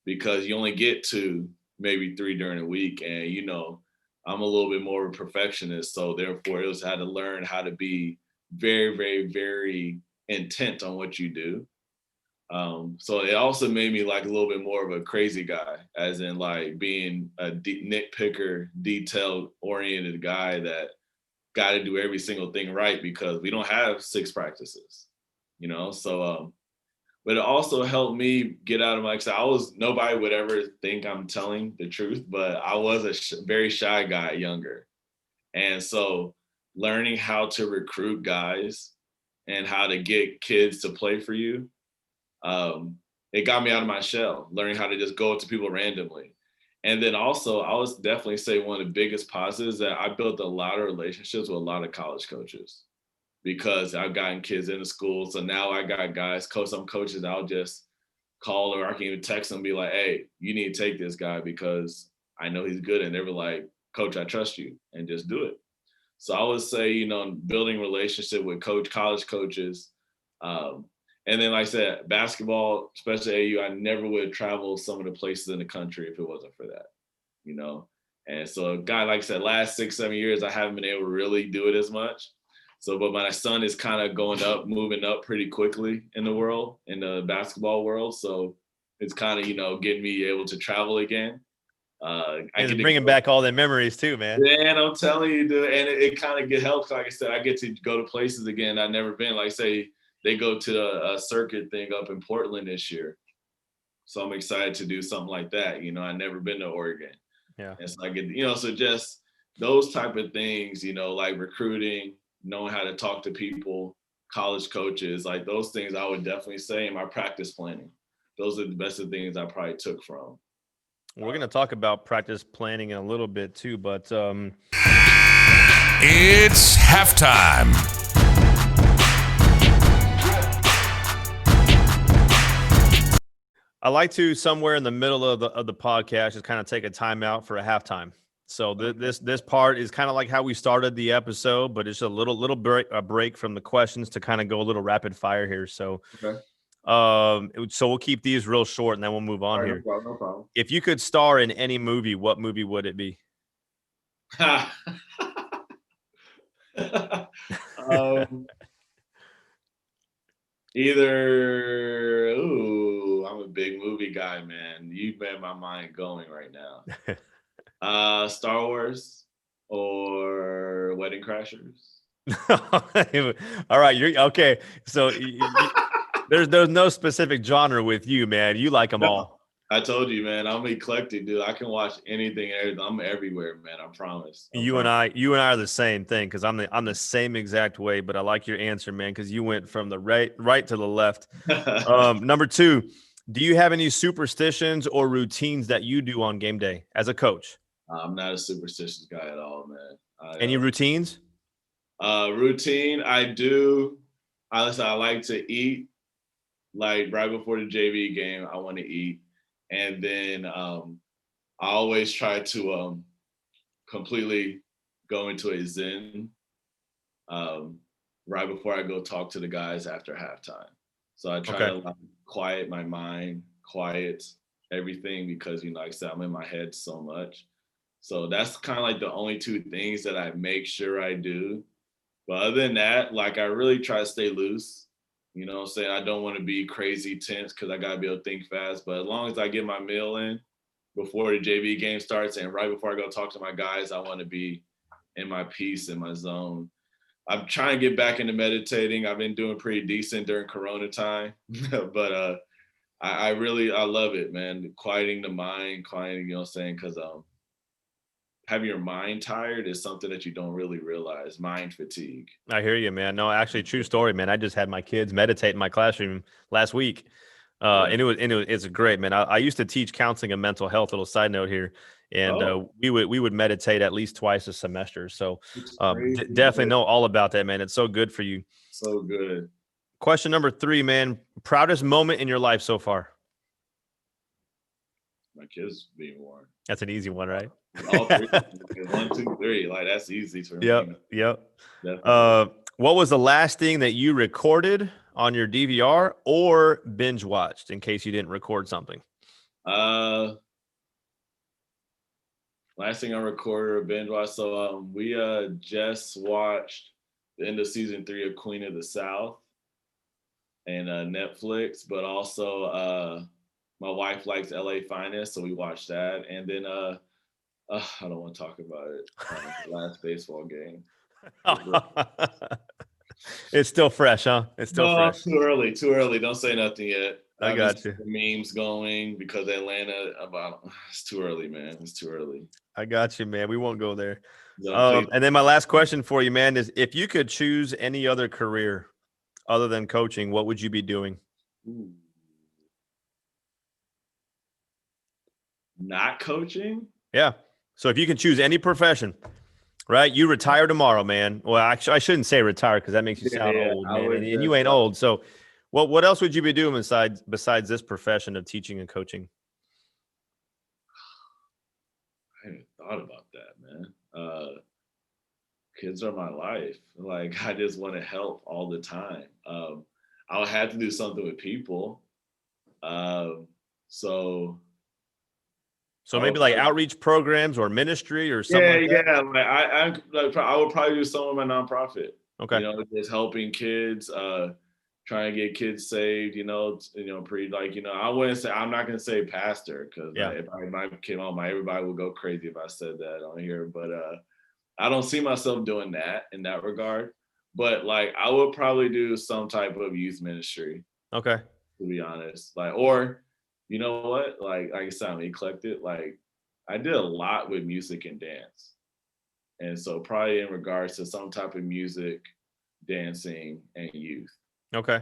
because you only get to maybe 3 during a week, and you know, I'm a little bit more of a perfectionist, so therefore it was how to learn how to be very, very, very intent on what you do. So it also made me like a little bit more of a crazy guy, as in like being a nitpicker, detailed oriented guy that got to do every single thing right because we don't have 6 practices, So, but it also helped me get out of my. Nobody would ever think I'm telling the truth, but I was a very shy guy younger, and so learning how to recruit guys and how to get kids to play for you, it got me out of my shell. Learning how to just go up to people randomly. And then also, I was definitely say one of the biggest positives that I built a lot of relationships with a lot of college coaches because I've gotten kids into school. So now I got guys, some coaches, I'll just call or I can even text them and be like, hey, you need to take this guy because I know he's good. And they were like, Coach, I trust you, and just do it. So I would say, building relationship with college coaches. And then, like I said, basketball, especially AU, I never would travel some of the places in the country if it wasn't for that. And so, a guy, like I said, last 6-7 years, I haven't been able to really do it as much. So, but my son is kind of moving up pretty quickly in the basketball world. So it's kind of, getting me able to travel again. I get bringing back all the memories too, man. Man, I'm telling you, dude. And it kind of helps. Like I said, I get to go to places again I've never been. Like say they go to a circuit thing up in Portland this year, so I'm excited to do something like that. I've never been to Oregon. Yeah. And so I get, so just those type of things, like recruiting, knowing how to talk to people, college coaches, like those things I would definitely say in my practice planning. Those are the best of things I probably took from. We're going to talk about practice planning in a little bit too, but it's halftime. I like to somewhere in the middle of the podcast just kind of take a timeout for a halftime. So this part is kind of like how we started the episode, but it's a little break from the questions to kind of go a little rapid fire here. So. Okay. So we'll keep these real short and then we'll move on here. No problem. If you could star in any movie, what movie would it be? Either, I'm a big movie guy, man. You've made my mind going right now. Star Wars or Wedding Crashers. All right, you're okay. So there's no specific genre with you, man. You like them all. I told you, man. I'm eclectic, dude. I can watch anything, everything. I'm everywhere, man. I promise. You and I are the same thing because I'm the same exact way. But I like your answer, man, because you went from the right to the left. Number 2, do you have any superstitions or routines that you do on game day as a coach? I'm not a superstitious guy at all, man. Any routines? Routine, I do. Honestly, I like to eat. Like right before the JV game, I want to eat. And then I always try to completely go into a zen right before I go talk to the guys after halftime. So I try to quiet my mind, quiet everything because, like I said, I'm in my head so much. So that's kind of like the only 2 things that I make sure I do. But other than that, like I really try to stay loose. You know what I'm saying? I don't want to be crazy tense because I got to be able to think fast. But as long as I get my meal in before the JV game starts and right before I go talk to my guys, I want to be in my peace, in my zone. I'm trying to get back into meditating. I've been doing pretty decent during Corona time. But I love it, man. Quieting the mind, you know what I'm saying? Because having your mind tired is something that you don't really realize. Mind fatigue. I hear you, man. No, actually, true story, man. I just had my kids meditate in my classroom last week, and it's great, man. I used to teach counseling and mental health. Little side note here, and we would meditate at least twice a semester. So definitely know all about that, man. It's so good for you. So good. Question number 3, man. Proudest moment in your life so far? My kids being born. That's an easy one, right? All 3. 1, 2, 3. Like that's easy for me. Yep. What was the last thing that you recorded on your DVR or binge watched in case you didn't record something? Last thing I recorded or binge watched. So we just watched the end of season 3 of Queen of the South. and Netflix, but also my wife likes LA Finest, so we watch that. And then I don't want to talk about it. The last baseball game. It's still fresh, huh? It's still No, fresh. too early. Too early. Don't say nothing yet. I got you. Memes going because Atlanta about it's too early, man. It's too early. I got you, man. We won't go there. No, And then my last question for you, man, is if you could choose any other career other than coaching, what would you be doing? Ooh. Not coaching? Yeah. So if you can choose any profession, right? You retire tomorrow, man. Well, actually, I shouldn't say retire because that makes you sound old, man. And you ain't old. So what else would you be doing besides this profession of teaching and coaching? I haven't thought about that, man. Kids are my life. Like I just want to help all the time. I'll have to do something with people. So maybe like outreach programs or ministry or something like that? Yeah. Like I would probably do some of my nonprofit. Okay. Just helping kids, trying to get kids saved. Pretty like I wouldn't say I'm not gonna say pastor because if I came on, everybody would go crazy if I said that on here. But I don't see myself doing that in that regard. But like I would probably do some type of youth ministry. Okay. To be honest, or you know what? Like I said, I'm eclectic. Like I did a lot with music and dance. And so probably in regards to some type of music, dancing, and youth. Okay.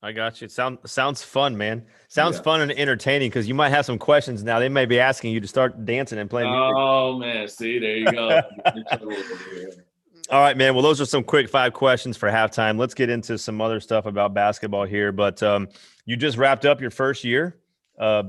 I got you. It sounds fun, man. Sounds fun and entertaining because you might have some questions now. They may be asking you to start dancing and playing music. Oh, man. See, there you go. All right, man. Well, those are some quick 5 questions for halftime. Let's get into some other stuff about basketball here. But you just wrapped up your first year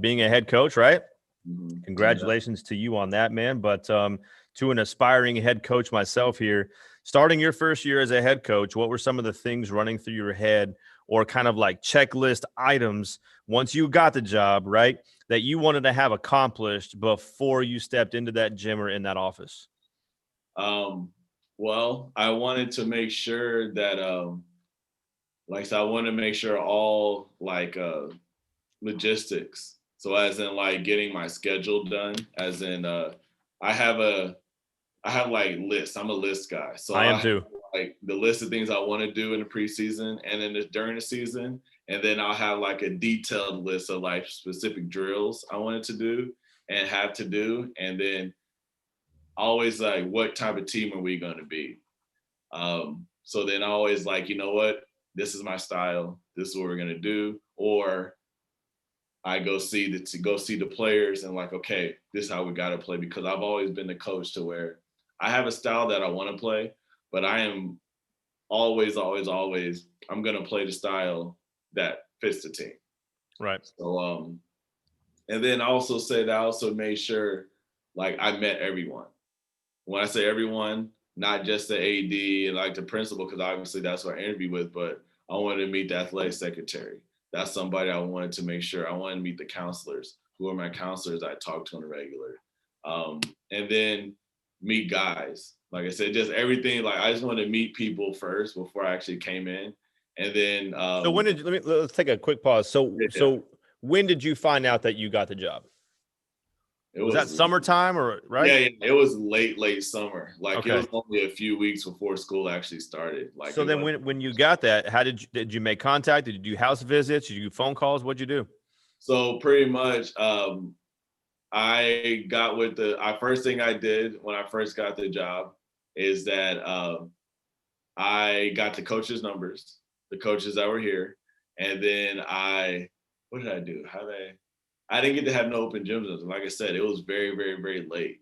being a head coach, right? Mm-hmm. Congratulations to you on that, man. But to an aspiring head coach myself here, starting your first year as a head coach, what were some of the things running through your head or kind of like checklist items once you got the job, right, that you wanted to have accomplished before you stepped into that gym or in that office? Well, I wanted to make sure that, I wanted to make sure all logistics. So as in like getting my schedule done, as in I have like lists. I'm a list guy. So I am too. Like the list of things I want to do in the preseason and then during the season. And then I'll have like a detailed list of like specific drills I wanted to do and have to do. And then always like, what type of team are we going to be? So then I always like, you know what, this is my style. This is what we're going to do. Or I go see the players and like, okay, this is how we got to play, because I've always been the coach to where I have a style that I want to play, but I am always, I'm going to play the style that fits the team. Right. So, and then I also said, I also made sure like I met everyone. When I say everyone, not just the AD and like the principal, because obviously that's what I interview with, but I wanted to meet the athletic secretary. That's somebody I wanted to make sure. I wanted to meet the counselors, who are my counselors I talk to on a regular. And then meet guys. Like I said, just everything. Like I just wanted to meet people first before I actually came in. And then so when did let's take a quick pause. So when did you find out that you got the job? Was that summertime or right? Yeah, it was late summer. Like it was only a few weeks before school actually started. Like so then when you got that, how did you make contact? Did you do house visits? Did you do phone calls? What'd you do? So pretty much I got with first thing I did when I first got the job is that I got the coaches' numbers, the coaches that were here, and then what did I do? I didn't get to have no open gyms. Like I said, it was very, very, very late.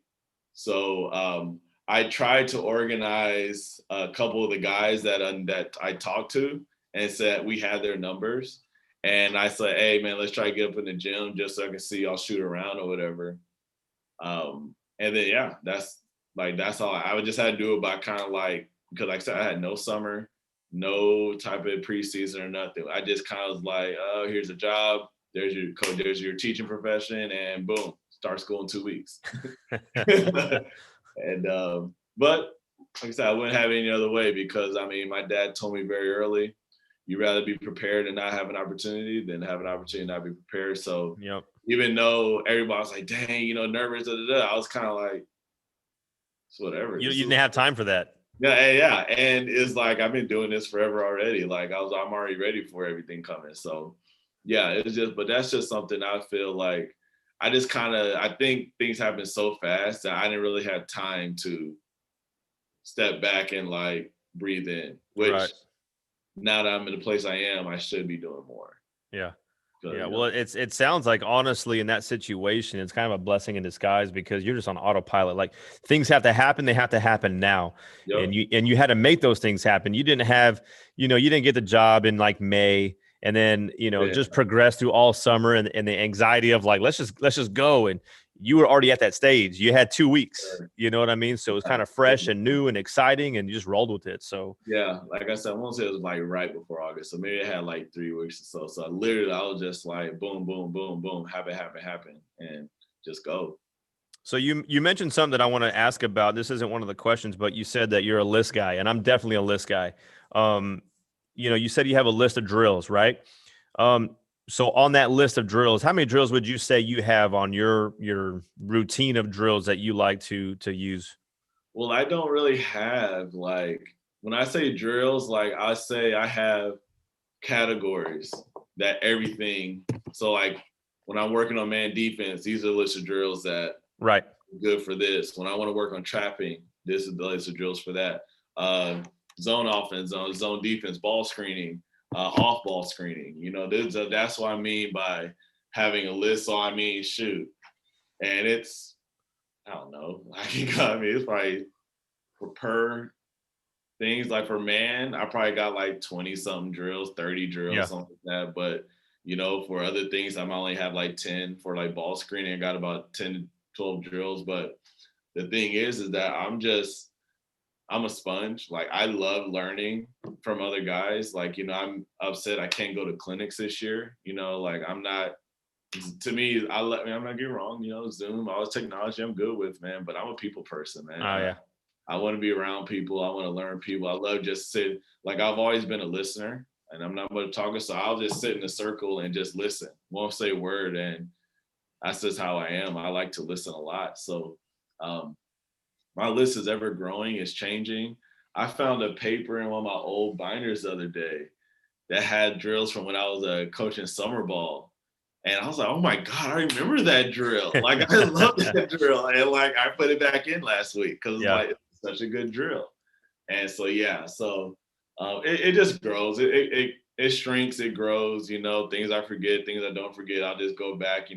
So I tried to organize a couple of the guys that I talked to and said we had their numbers. And I said, hey, man, let's try to get up in the gym just so I can see y'all shoot around or whatever. And then, that's all. I would just have to do it by kind of like, because like I said, I had no summer, no type of preseason or nothing. I just kind of was like, oh, here's a job. There's your code. There's your teaching profession, and boom, start school in 2 weeks. And but like I said, I wouldn't have any other way because I mean, my dad told me very early, you'd rather be prepared and not have an opportunity than have an opportunity and not be prepared. So Yep. even though everybody was like, dang, nervous, I was kind of like, it's whatever. You didn't have time for that. Yeah. And it's like, I've been doing this forever already. Like I'm already ready for everything coming. So yeah, it's just, but that's just something I feel like I think things happen so fast that I didn't really have time to step back and like breathe in, which Right. now that I'm in the place I am, I should be doing more. Yeah. So, Yeah. Well, it sounds like honestly in that situation, it's kind of a blessing in disguise because you're just on autopilot. Like things have to happen. They have to happen now. yep. And you had to make those things happen. You didn't have, you didn't get the job in like May and then, just progress through all summer and the anxiety of like, let's just go. And you were already at that stage. You had 2 weeks, you know what I mean? So it was kind of fresh and new and exciting and you just rolled with it. So yeah, like I said, I won't say it was like right before August. So maybe it had like 3 weeks or so. So literally I was just like, boom, boom, boom, boom, happen, and just go. So you mentioned something that I want to ask about. This isn't one of the questions, but you said that you're a list guy, and I'm definitely a list guy. You said you have a list of drills, right? So on that list of drills, how many drills would you say you have on your routine of drills that you like to use? Well, I don't really have like when I say drills, like I say I have categories that everything. So like when I'm working on man defense, these are the list of drills that Right. good for this. When I want to work on trapping, this is the list of drills for that. Zone offense, zone defense, ball screening, off ball screening. That's what I mean by having a list. So I mean, shoot, and it's I don't know. It's probably per things like for man, I probably got like 20 something drills, 30 drills, something like that. But for other things, I might only have like 10 for like ball screening. I got about 10 to 12 drills. But the thing is that I'm a sponge. Like I love learning from other guys. Like, I'm upset I can't go to clinics this year. Like I'm not, to me, I'm not getting wrong, Zoom, all this technology I'm good with, man, but I'm a people person, man. Oh yeah. I want to be around people. I want to learn people. I love just sit. Like I've always been a listener and I'm not much a talker. So I'll just sit in a circle and just listen. Won't say a word. And that's just how I am. I like to listen a lot. So my list is ever growing. It's changing. I found a paper in one of my old binders the other day that had drills from when I was coaching summer ball. And I was like, oh my God, I remember that drill. Like I love that drill. And like I put it back in last week because it's such a good drill. And so, it just grows. It shrinks, it grows, things I forget, things I don't forget. I'll just go back,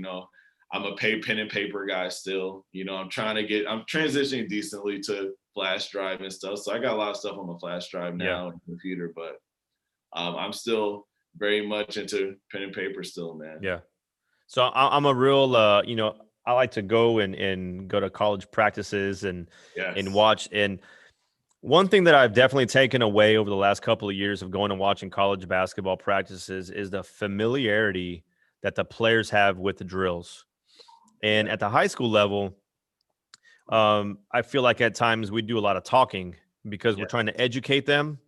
I'm a pen and paper guy still. I'm transitioning decently to flash drive and stuff. So I got a lot of stuff on my flash drive now and computer, but I'm still very much into pen and paper still, man. Yeah. So I'm a real, I like to go and go to college practices and watch. And one thing that I've definitely taken away over the last couple of years of going and watching college basketball practices is the familiarity that the players have with the drills. And at the high school level, I feel like at times we do a lot of talking because we're trying to educate them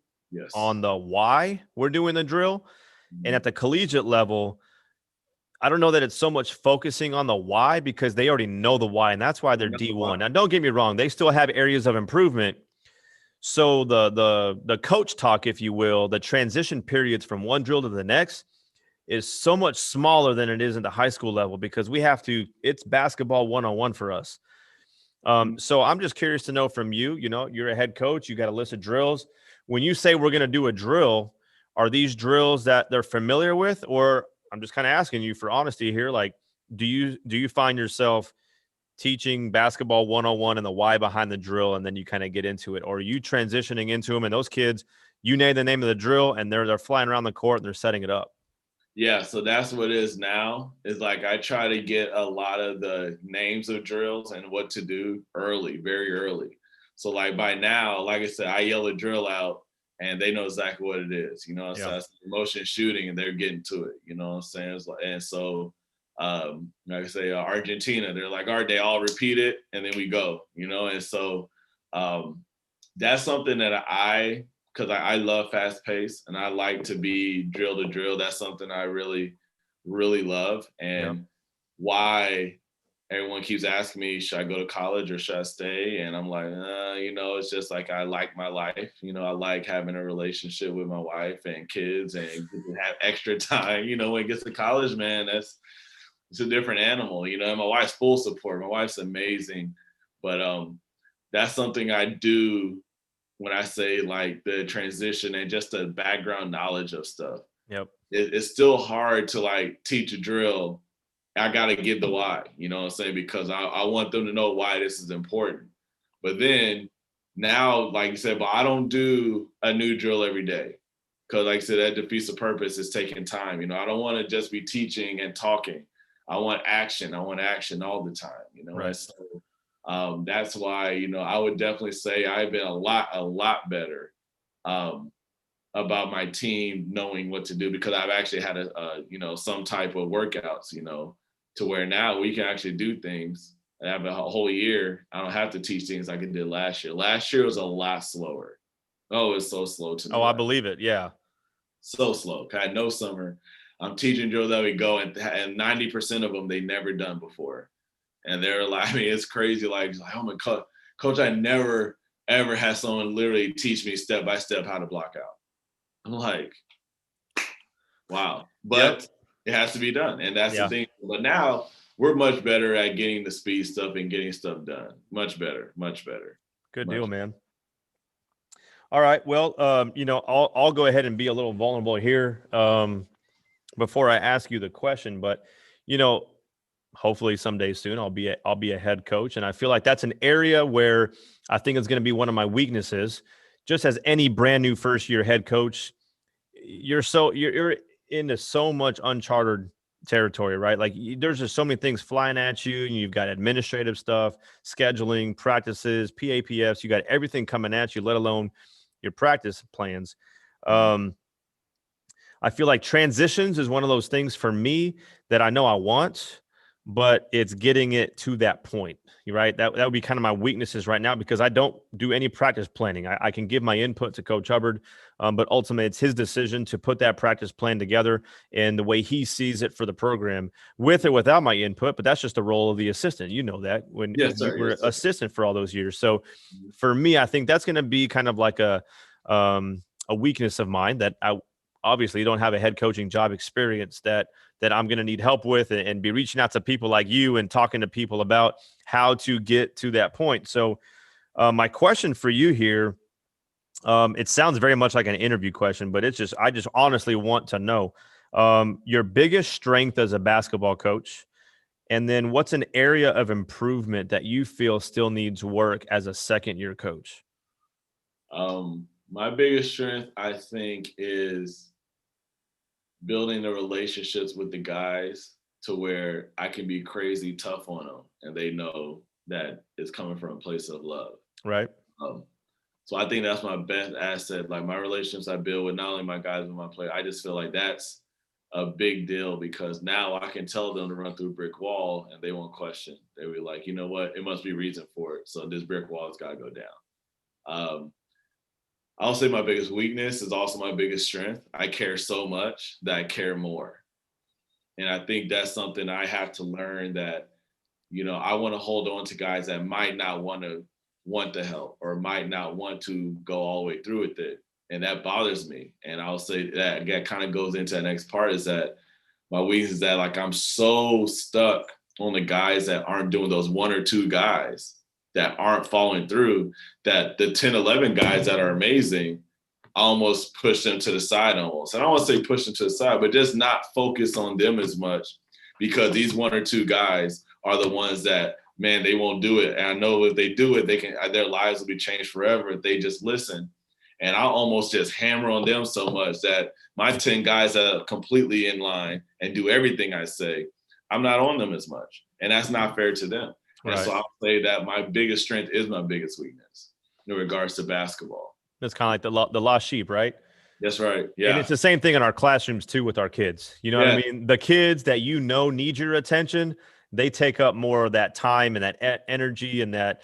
on the why we're doing the drill. And at the collegiate level, I don't know that it's so much focusing on the why because they already know the why, and that's why they're D1. Now, don't get me wrong; they still have areas of improvement. So the coach talk, if you will, the transition periods from one drill to the next is so much smaller than it is in the high school level because we have to. It's basketball 101 for us. So I'm just curious to know from you. You're a head coach. You got a list of drills. When you say we're going to do a drill, are these drills that they're familiar with, or I'm just kind of asking you for honesty here. Like, do you find yourself teaching basketball 101 and the why behind the drill, and then you kind of get into it, or are you transitioning into them? And those kids, you name the name of the drill, and they're flying around the court and they're setting it up. Yeah, so that's what it is now. Is like I try to get a lot of the names of drills and what to do early, very early. So like by now, like I said, I yell a drill out and they know exactly what it is, So that's motion shooting and they're getting to it, you know what I'm saying? And so, like I say, Argentina, they're like, all right, they all repeat it and then we go, And so that's something that I because I love fast pace and I like to be drill to drill. That's something I really, really love. And why everyone keeps asking me, should I go to college or should I stay? And I'm like, it's just like, I like my life. I like having a relationship with my wife and kids and have extra time. When it gets to college, man, it's a different animal, and my wife's full support. My wife's amazing. But that's something I do when I say like the transition and just the background knowledge of stuff. Yep. It's still hard to like teach a drill. I got to give the why, you know what I'm saying? Because I want them to know why this is important. But then now, like you said, but I don't do a new drill every day. Because like I said, that defeats the purpose. It's taking time. I don't want to just be teaching and talking. I want action. I want action all the time, Right. So, that's why, I would definitely say I've been a lot better about my team knowing what to do, because I've actually had some type of workouts, to where now we can actually do things. I have a whole year. I don't have to teach things like I did last year. Last year was a lot slower. Oh, it's so slow to me. Oh, I believe it. Yeah. So slow. I had no summer. I'm teaching drills that we go and 90% of them they never done before. And they're like, it's crazy. Like oh my coach, I never ever had someone literally teach me step by step how to block out. I'm like, wow. But it has to be done. And that's the thing. But now we're much better at getting the speed stuff and getting stuff done. Much better. Good deal, man. All right. Well, I'll go ahead and be a little vulnerable here before I ask you the question. But, hopefully someday soon I'll be a head coach. And I feel like that's an area where I think it's going to be one of my weaknesses. Just as any brand new first year head coach, you're into so much uncharted territory, right? Like there's just so many things flying at you, and you've got administrative stuff, scheduling, practices, PAPFs, you got everything coming at you, let alone your practice plans. I feel like transitions is one of those things for me that I know I want, but it's getting it to that point, right? That would be kind of my weaknesses right now, because I don't do any practice planning. I can give my input to Coach Hubbard, but ultimately it's his decision to put that practice plan together and the way he sees it for the program, with or without my input. But that's just the role of the assistant. You know that when you were assistant for all those years. So for me, I think that's going to be kind of like a weakness of mine, that I obviously don't have a head coaching job experience that I'm going to need help with, and be reaching out to people like you and talking to people about how to get to that point. So my question for you here, it sounds very much like an interview question, but I just honestly want to know your biggest strength as a basketball coach, and then what's an area of improvement that you feel still needs work as a second-year coach? My biggest strength, I think, is building the relationships with the guys to where I can be crazy tough on them, and they know that it's coming from a place of love. Right. So I think that's my best asset. Like my relationships I build with not only my guys, but my players. I just feel like that's a big deal, because now I can tell them to run through a brick wall and they won't question. They'll be like, you know what? It must be reason for it. So this brick wall has got to go down. I'll say my biggest weakness is also my biggest strength. I care so much that I care more. And I think that's something I have to learn, that, I want to hold on to guys that might not want the help, or might not want to go all the way through with it. And that bothers me. And I'll say that kind of goes into the next part, is that my weakness is that like I'm so stuck on the guys that aren't doing, those one or two guys that aren't following through, that the 10, 11 guys that are amazing, I almost push them to the side almost. And I don't want to say push them to the side, but just not focus on them as much, because these one or two guys are the ones that, man, they won't do it. And I know if they do it, their lives will be changed forever if they just listen. And I'll almost just hammer on them so much that my 10 guys that are completely in line and do everything I say, I'm not on them as much. And that's not fair to them. Right. And so I'll say that my biggest strength is my biggest weakness in regards to basketball. That's kind of like the lost sheep, right? That's right. Yeah. And it's the same thing in our classrooms too with our kids. You know what I mean? The kids that need your attention, they take up more of that time and that energy and that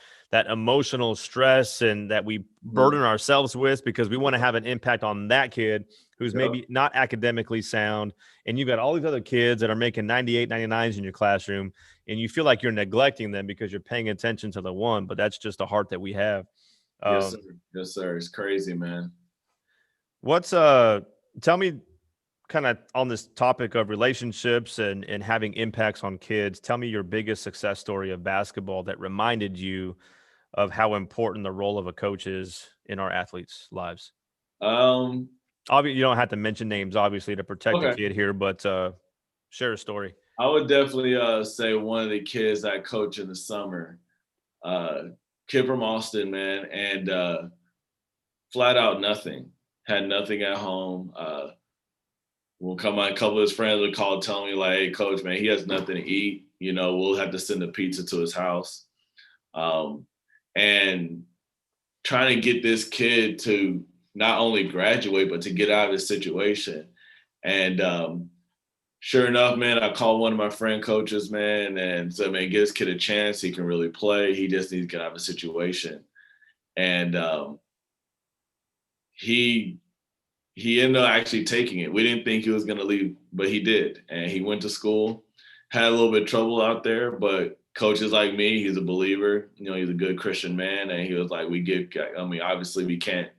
emotional stress and that we burden ourselves with, because we want to have an impact on that kid who's maybe not academically sound. And you've got all these other kids that are making 98, 99s in your classroom, and you feel like you're neglecting them because you're paying attention to the one, but that's just a heart that we have. Yes, sir. Yes, sir. It's crazy, man. Tell me, kind of on this topic of relationships and having impacts on kids, tell me your biggest success story of basketball that reminded you of how important the role of a coach is in our athletes' lives. Obviously, you don't have to mention names, obviously, to protect the kid here, but share a story. I would definitely say one of the kids I coach in the summer, kid from Austin, man, and flat out nothing. Had nothing at home. A couple of his friends would call telling me like, hey, coach, man, he has nothing to eat. You know, we'll have to send a pizza to his house. And trying to get this kid to not only graduate, but to get out of this situation. And sure enough, man, I called one of my friend coaches, man, and said, man, give this kid a chance. He can really play. He just needs to get out of a situation. And he ended up actually taking it. We didn't think he was going to leave, but he did. And he went to school, had a little bit of trouble out there, but coaches like me, he's a believer, you know, he's a good Christian man. And he was like, obviously we can't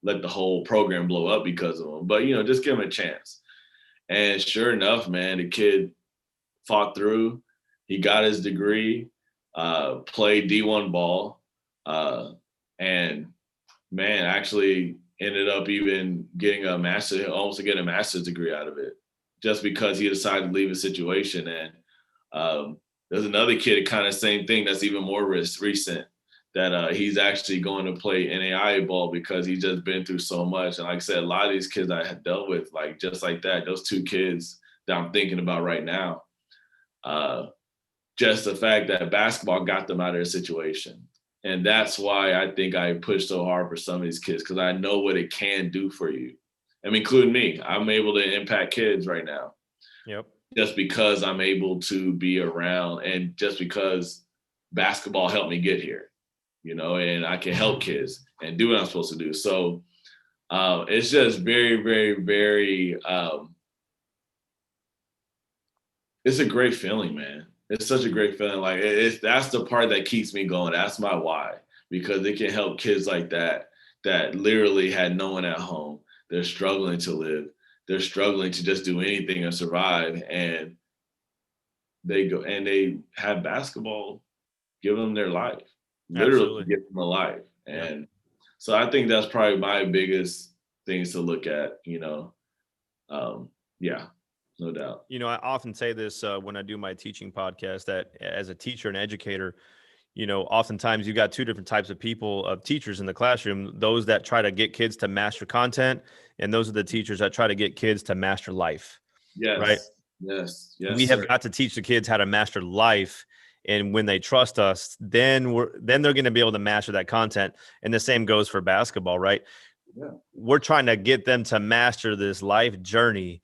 let the whole program blow up because of him, but, you know, just give him a chance. And sure enough, man, the kid fought through. He got his degree, played D1 ball, and man, actually ended up even getting almost getting a master's degree out of it, just because he decided to leave a situation. And there's another kid, kind of same thing, that's even more recent, that he's actually going to play NAIA ball because he's just been through so much. And like I said, a lot of these kids I had dealt with, like just like that, those two kids that I'm thinking about right now, just the fact that basketball got them out of their situation. And that's why I think I push so hard for some of these kids, because I know what it can do for you. I mean, including me, I'm able to impact kids right now. Yep. Just because I'm able to be around, and just because basketball helped me get here, you know, and I can help kids and do what I'm supposed to do. So it's just very, very, very, it's a great feeling, man. It's such a great feeling. Like that's the part that keeps me going. That's my why, because it can help kids like that literally had no one at home. They're struggling to live. They're struggling to just do anything and survive. And they go and they have basketball give them their life, literally give them a life. And so I think that's probably my biggest things to look at, you know. No doubt. You know, I often say this when I do my teaching podcast, that as a teacher and educator, you know, oftentimes you got two different types of people, of teachers in the classroom, those that try to get kids to master content, and those are the teachers that try to get kids to master life. Yes. Right? Yes. We have got to teach the kids how to master life. And when they trust us, then they're going to be able to master that content. And the same goes for basketball, right? Yeah. We're trying to get them to master this life journey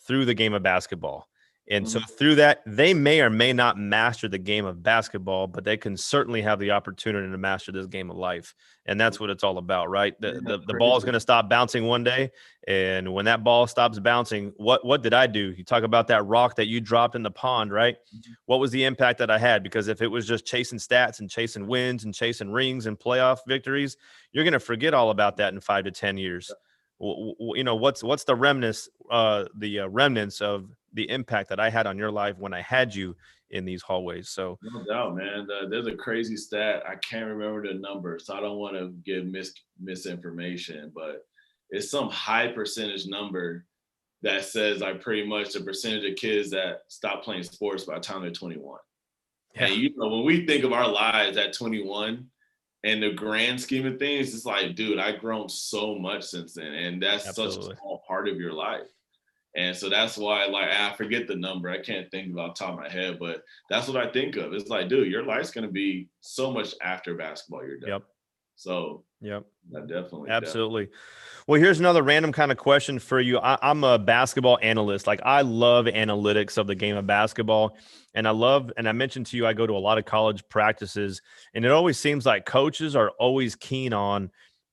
through the game of basketball. And so through that, they may or may not master the game of basketball, but they can certainly have the opportunity to master this game of life. And that's what it's all about, right? The ball is going to stop bouncing one day. And when that ball stops bouncing, what did I do? You talk about that rock that you dropped in the pond, right? What was the impact that I had? Because if it was just chasing stats and chasing wins and chasing rings and playoff victories, you're going to forget all about that in 5 to 10 years. You know, what's the remnants of the impact that I had on your life when I had you in these hallways. So no doubt, man. There's a crazy stat. I can't remember the number, so I don't want to give misinformation, but it's some high percentage number that says like pretty much the percentage of kids that stop playing sports by the time they're 21. Yeah. And you know, when we think of our lives at 21, and the grand scheme of things, it's like, dude, I've grown so much since then. And that's such a small part of your life. And so that's why, like, I forget the number. I can't think about the top of my head, but that's what I think of. It's like, dude, your life's going to be so much after basketball you're done. Yep. So Yep. yeah, definitely. Absolutely. Well, here's another random kind of question for you. I'm a basketball analyst. Like, I love analytics of the game of basketball. And I mentioned to you, I go to a lot of college practices, and it always seems like coaches are always keen on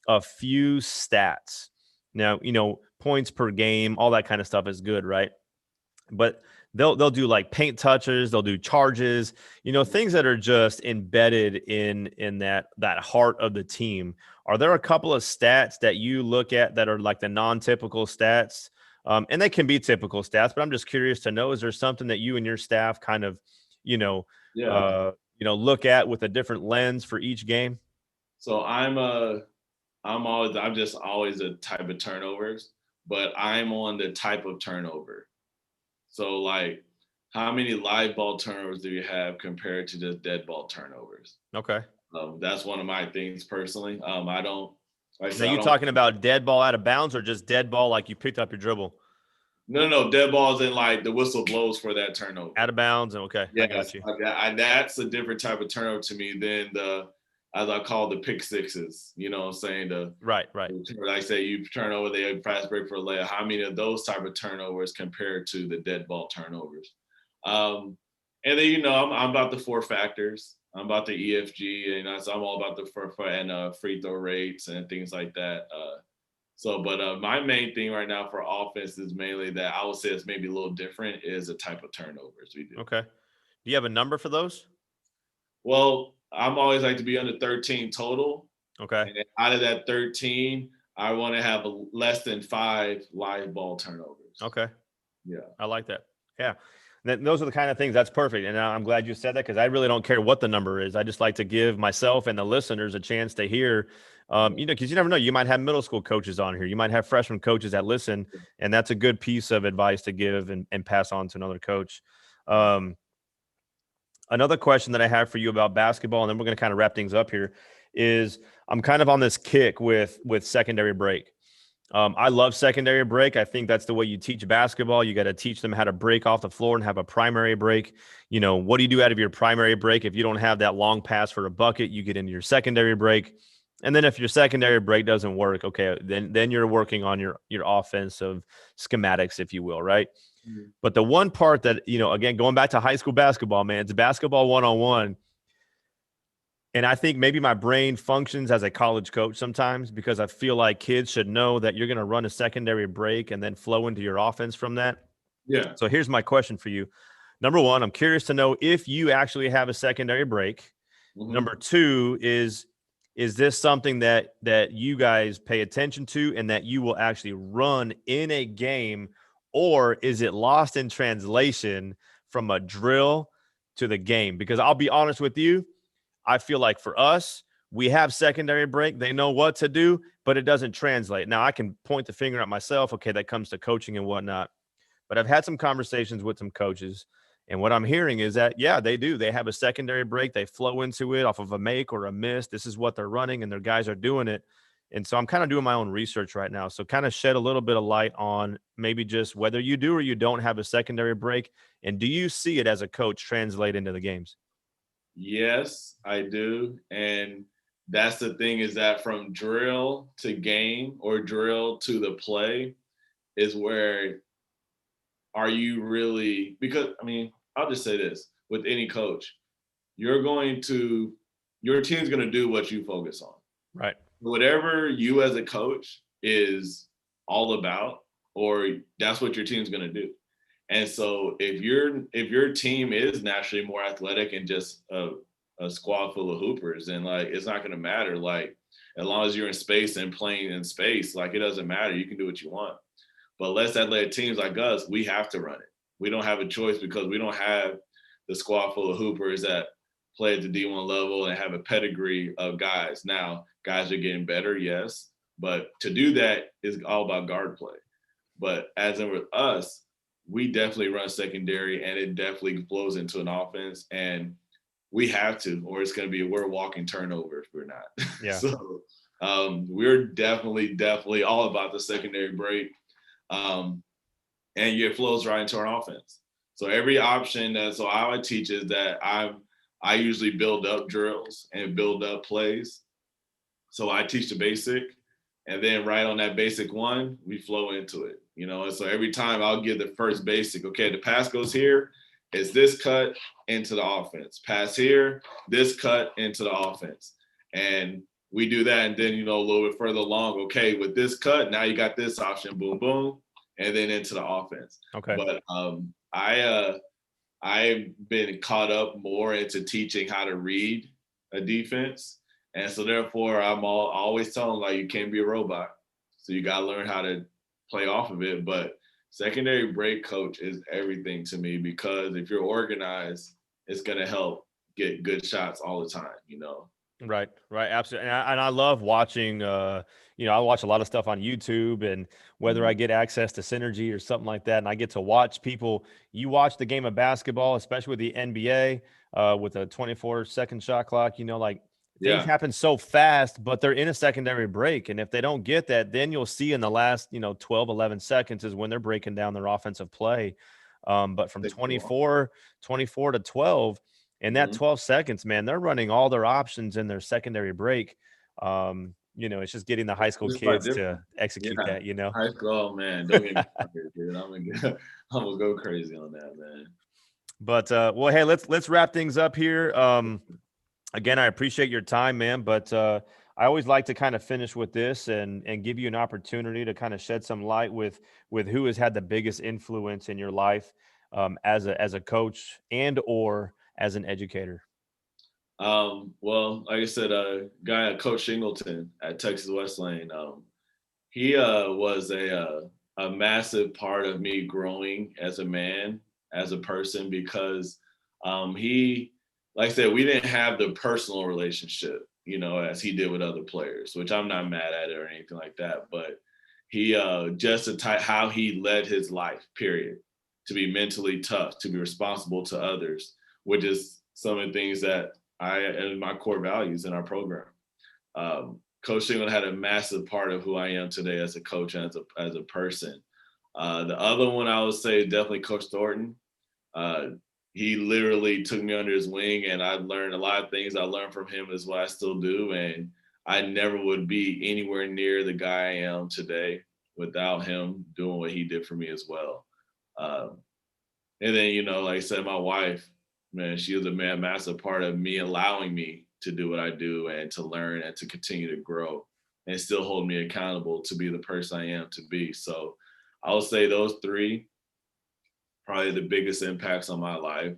a few stats. Now, points per game, all that kind of stuff is good, right? But they'll do like paint touches, they'll do charges, things that are just embedded in that heart of the team. Are there a couple of stats that you look at that are like the non-typical stats? And they can be typical stats, but I'm just curious to know, is there something that you and your staff kind of, Yeah. look at with a different lens for each game? So I'm just always a type of turnovers, but I'm on the type of turnover. So like, how many live ball turnovers do you have compared to just dead ball turnovers? Okay. That's one of my things personally. I don't. Like I Now, said, I you don't. talking about dead ball out of bounds or just dead ball like you picked up your dribble? No, dead balls in like the whistle blows for that turnover. Out of bounds, and okay, I got Yes, you. that's a different type of turnover to me than as I call the pick sixes. You know what I'm saying? Right. Like I say, you turn over the fast break for a layup. How many of those type of turnovers compared to the dead ball turnovers? And then I'm about the four factors. I'm about the EFG, and so I'm all about the free throw rates and things like that. But my main thing right now for offense is mainly that I would say it's maybe a little different is the type of turnovers we do. Okay. Do you have a number for those? Well, I'm always like to be under 13 total. Okay. And out of that 13, I want to have less than 5 live ball turnovers. Okay. Yeah. I like that. Yeah. Those are the kind of things. That's perfect. And I'm glad you said that, because I really don't care what the number is. I just like to give myself and the listeners a chance to hear, because you never know. You might have middle school coaches on here. You might have freshman coaches that listen, and that's a good piece of advice to give and pass on to another coach. Another question that I have for you about basketball, and then we're going to kind of wrap things up here, is I'm kind of on this kick with secondary break. I love secondary break. I think that's the way you teach basketball. You got to teach them how to break off the floor and have a primary break. What do you do out of your primary break? If you don't have that long pass for a bucket, you get into your secondary break. And then if your secondary break doesn't work, okay, then you're working on your offensive schematics, if you will, right? Mm-hmm. But the one part that, again, going back to high school basketball, man, it's basketball one-on-one. And I think maybe my brain functions as a college coach sometimes, because I feel like kids should know that you're going to run a secondary break and then flow into your offense from that. Yeah. So here's my question for you. Number one, I'm curious to know if you actually have a secondary break. Mm-hmm. Number two is this something that you guys pay attention to and that you will actually run in a game, or is it lost in translation from a drill to the game? Because I'll be honest with you, I feel like for us, we have secondary break. They know what to do, but it doesn't translate. Now, I can point the finger at myself. Okay, that comes to coaching and whatnot. But I've had some conversations with some coaches, and what I'm hearing is that, yeah, they do. They have a secondary break. They flow into it off of a make or a miss. This is what they're running, and their guys are doing it. And so I'm kind of doing my own research right now. So kind of shed a little bit of light on maybe just whether you do or you don't have a secondary break. And do you see it as a coach translate into the games? Yes, I do. And that's the thing, is that from drill to game or drill to the play is where are you really, because I'll just say this with any coach, your team's going to do what you focus on. Right. Whatever you as a coach is all about, or that's what your team's going to do. And so if your team is naturally more athletic and just a squad full of hoopers, then like it's not going to matter. Like as long as you're in space and playing in space, like it doesn't matter. You can do what you want. But less athletic teams like us, we have to run it. We don't have a choice because we don't have the squad full of hoopers that play at the D1 level and have a pedigree of guys. Now, guys are getting better, yes, but to do that is all about guard play. But as in with us, we definitely run secondary, and it definitely flows into an offense, and we have to, or it's going to be we're walking turnover if we're not. Yeah. So we're definitely all about the secondary break, and it flows right into our offense. So every option so how I teach is that I usually build up drills and build up plays. So I teach the basic, and then right on that basic one, we flow into it, you know? And so every time I'll give the first basic, okay, the pass goes here, it's this cut into the offense. Pass here, this cut into the offense. And we do that, and then, you know, a little bit further along, okay, with this cut, now you got this option, boom, boom, and then into the offense. Okay. But I've been caught up more into teaching how to read a defense. And so therefore, I'm always telling them, like, you can't be a robot. So you got to learn how to play off of it. But secondary break coach is everything to me, because if you're organized, it's going to help get good shots all the time, you know? Right. Absolutely. And I love watching, you know, I watch a lot of stuff on YouTube, and whether I get access to Synergy or something like that, and I get to watch people, you watch the game of basketball, especially with the NBA, with a 24-second shot clock, you know, like things happen so fast, but they're in a secondary break. And if they don't get that, then you'll see in the last, you know, 12, 11 seconds is when they're breaking down their offensive play. But from 24 to 12, in that 12 seconds, man, they're running all their options in their secondary break. You know, it's just getting the high school kids to execute that, you know. High school, oh, man, don't get me started, dude. I'm gonna go crazy on that, man. But well, hey, let's wrap things up here. Again, I appreciate your time, man. But I always like to kind of finish with this and give you an opportunity to kind of shed some light with who has had the biggest influence in your life as a coach and or as an educator. Well, like I said, Coach Shingleton at Texas Wesleyan, he was a massive part of me growing as a man, as a person, because he, like I said, we didn't have the personal relationship, you know, as he did with other players, which I'm not mad at it or anything like that. But he just how he led his life, period, to be mentally tough, to be responsible to others, which is some of the things that and my core values in our program. Coach Shingle had a massive part of who I am today as a coach and as a person. The other one I would say definitely Coach Thornton. He literally took me under his wing, and I learned a lot of things I learned from him is what I still do. And I never would be anywhere near the guy I am today without him doing what he did for me as well. And then, you know, like I said, my wife, man, she was a massive part of me allowing me to do what I do and to learn and to continue to grow and still hold me accountable to be the person I am to be. So I would say those three, probably the biggest impacts on my life,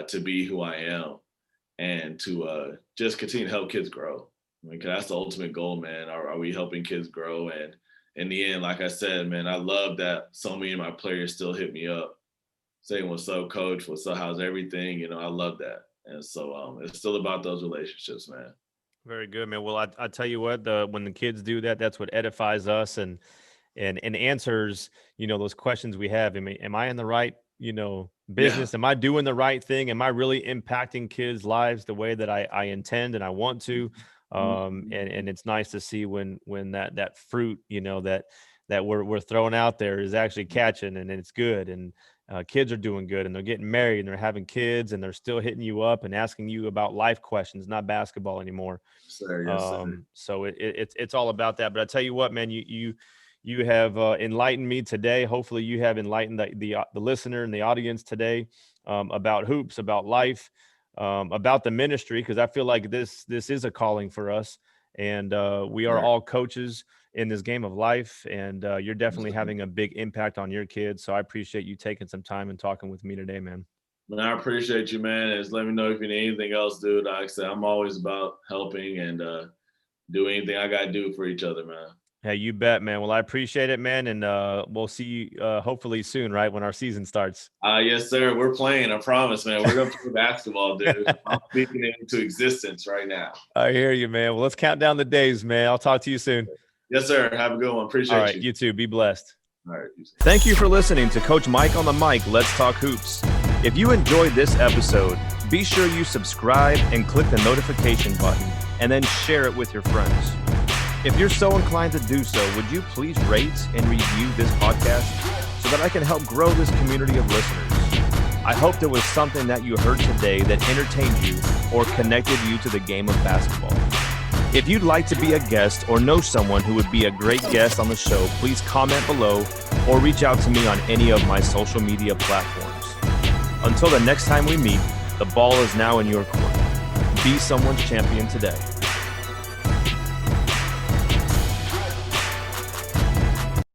to be who I am and to just continue to help kids grow. I mean, 'cause that's the ultimate goal, man. Are we helping kids grow? And in the end, like I said, man, I love that so many of my players still hit me up saying, "What's up, coach? What's up? How's everything?" You know, I love that. And so it's still about those relationships, man. Very good, man. Well, I tell you what, when the kids do that, that's what edifies us and answers, you know, those questions we have. I mean, am I in the right, you know, business? Yeah. Am I doing the right thing? Am I really impacting kids' lives the way that I intend and I want to? And it's nice to see when that fruit, you know, that we're throwing out there is actually catching and it's good. And kids are doing good and they're getting married and they're having kids and they're still hitting you up and asking you about life questions, not basketball anymore. Sir, yes, sir. So it's all about that. But I tell you what, man, you have enlightened me today. Hopefully you have enlightened the listener and the audience today about hoops, about life, about the ministry, because I feel like this is a calling for us. And we are all coaches in this game of life, and you're definitely having a big impact on your kids. So I appreciate you taking some time and talking with me today, man. Man, I appreciate you, man. And just let me know if you need anything else, dude. Like I said, I'm always about helping and do anything I got to do for each other, man. Hey, you bet, man. Well, I appreciate it, man. And we'll see you hopefully soon, right, when our season starts. Yes, sir. We're playing. I promise, man. We're going to play basketball, dude. I'm speaking it into existence right now. I hear you, man. Well, let's count down the days, man. I'll talk to you soon. Yes, sir. Have a good one. Appreciate you. All right, you too. Be blessed. All right. Thank you for listening to Coach Mike on the Mic. Let's Talk Hoops. If you enjoyed this episode, be sure you subscribe and click the notification button and then share it with your friends. If you're so inclined to do so, would you please rate and review this podcast so that I can help grow this community of listeners? I hope there was something that you heard today that entertained you or connected you to the game of basketball. If you'd like to be a guest or know someone who would be a great guest on the show, please comment below or reach out to me on any of my social media platforms. Until the next time we meet, the ball is now in your court. Be someone's champion today.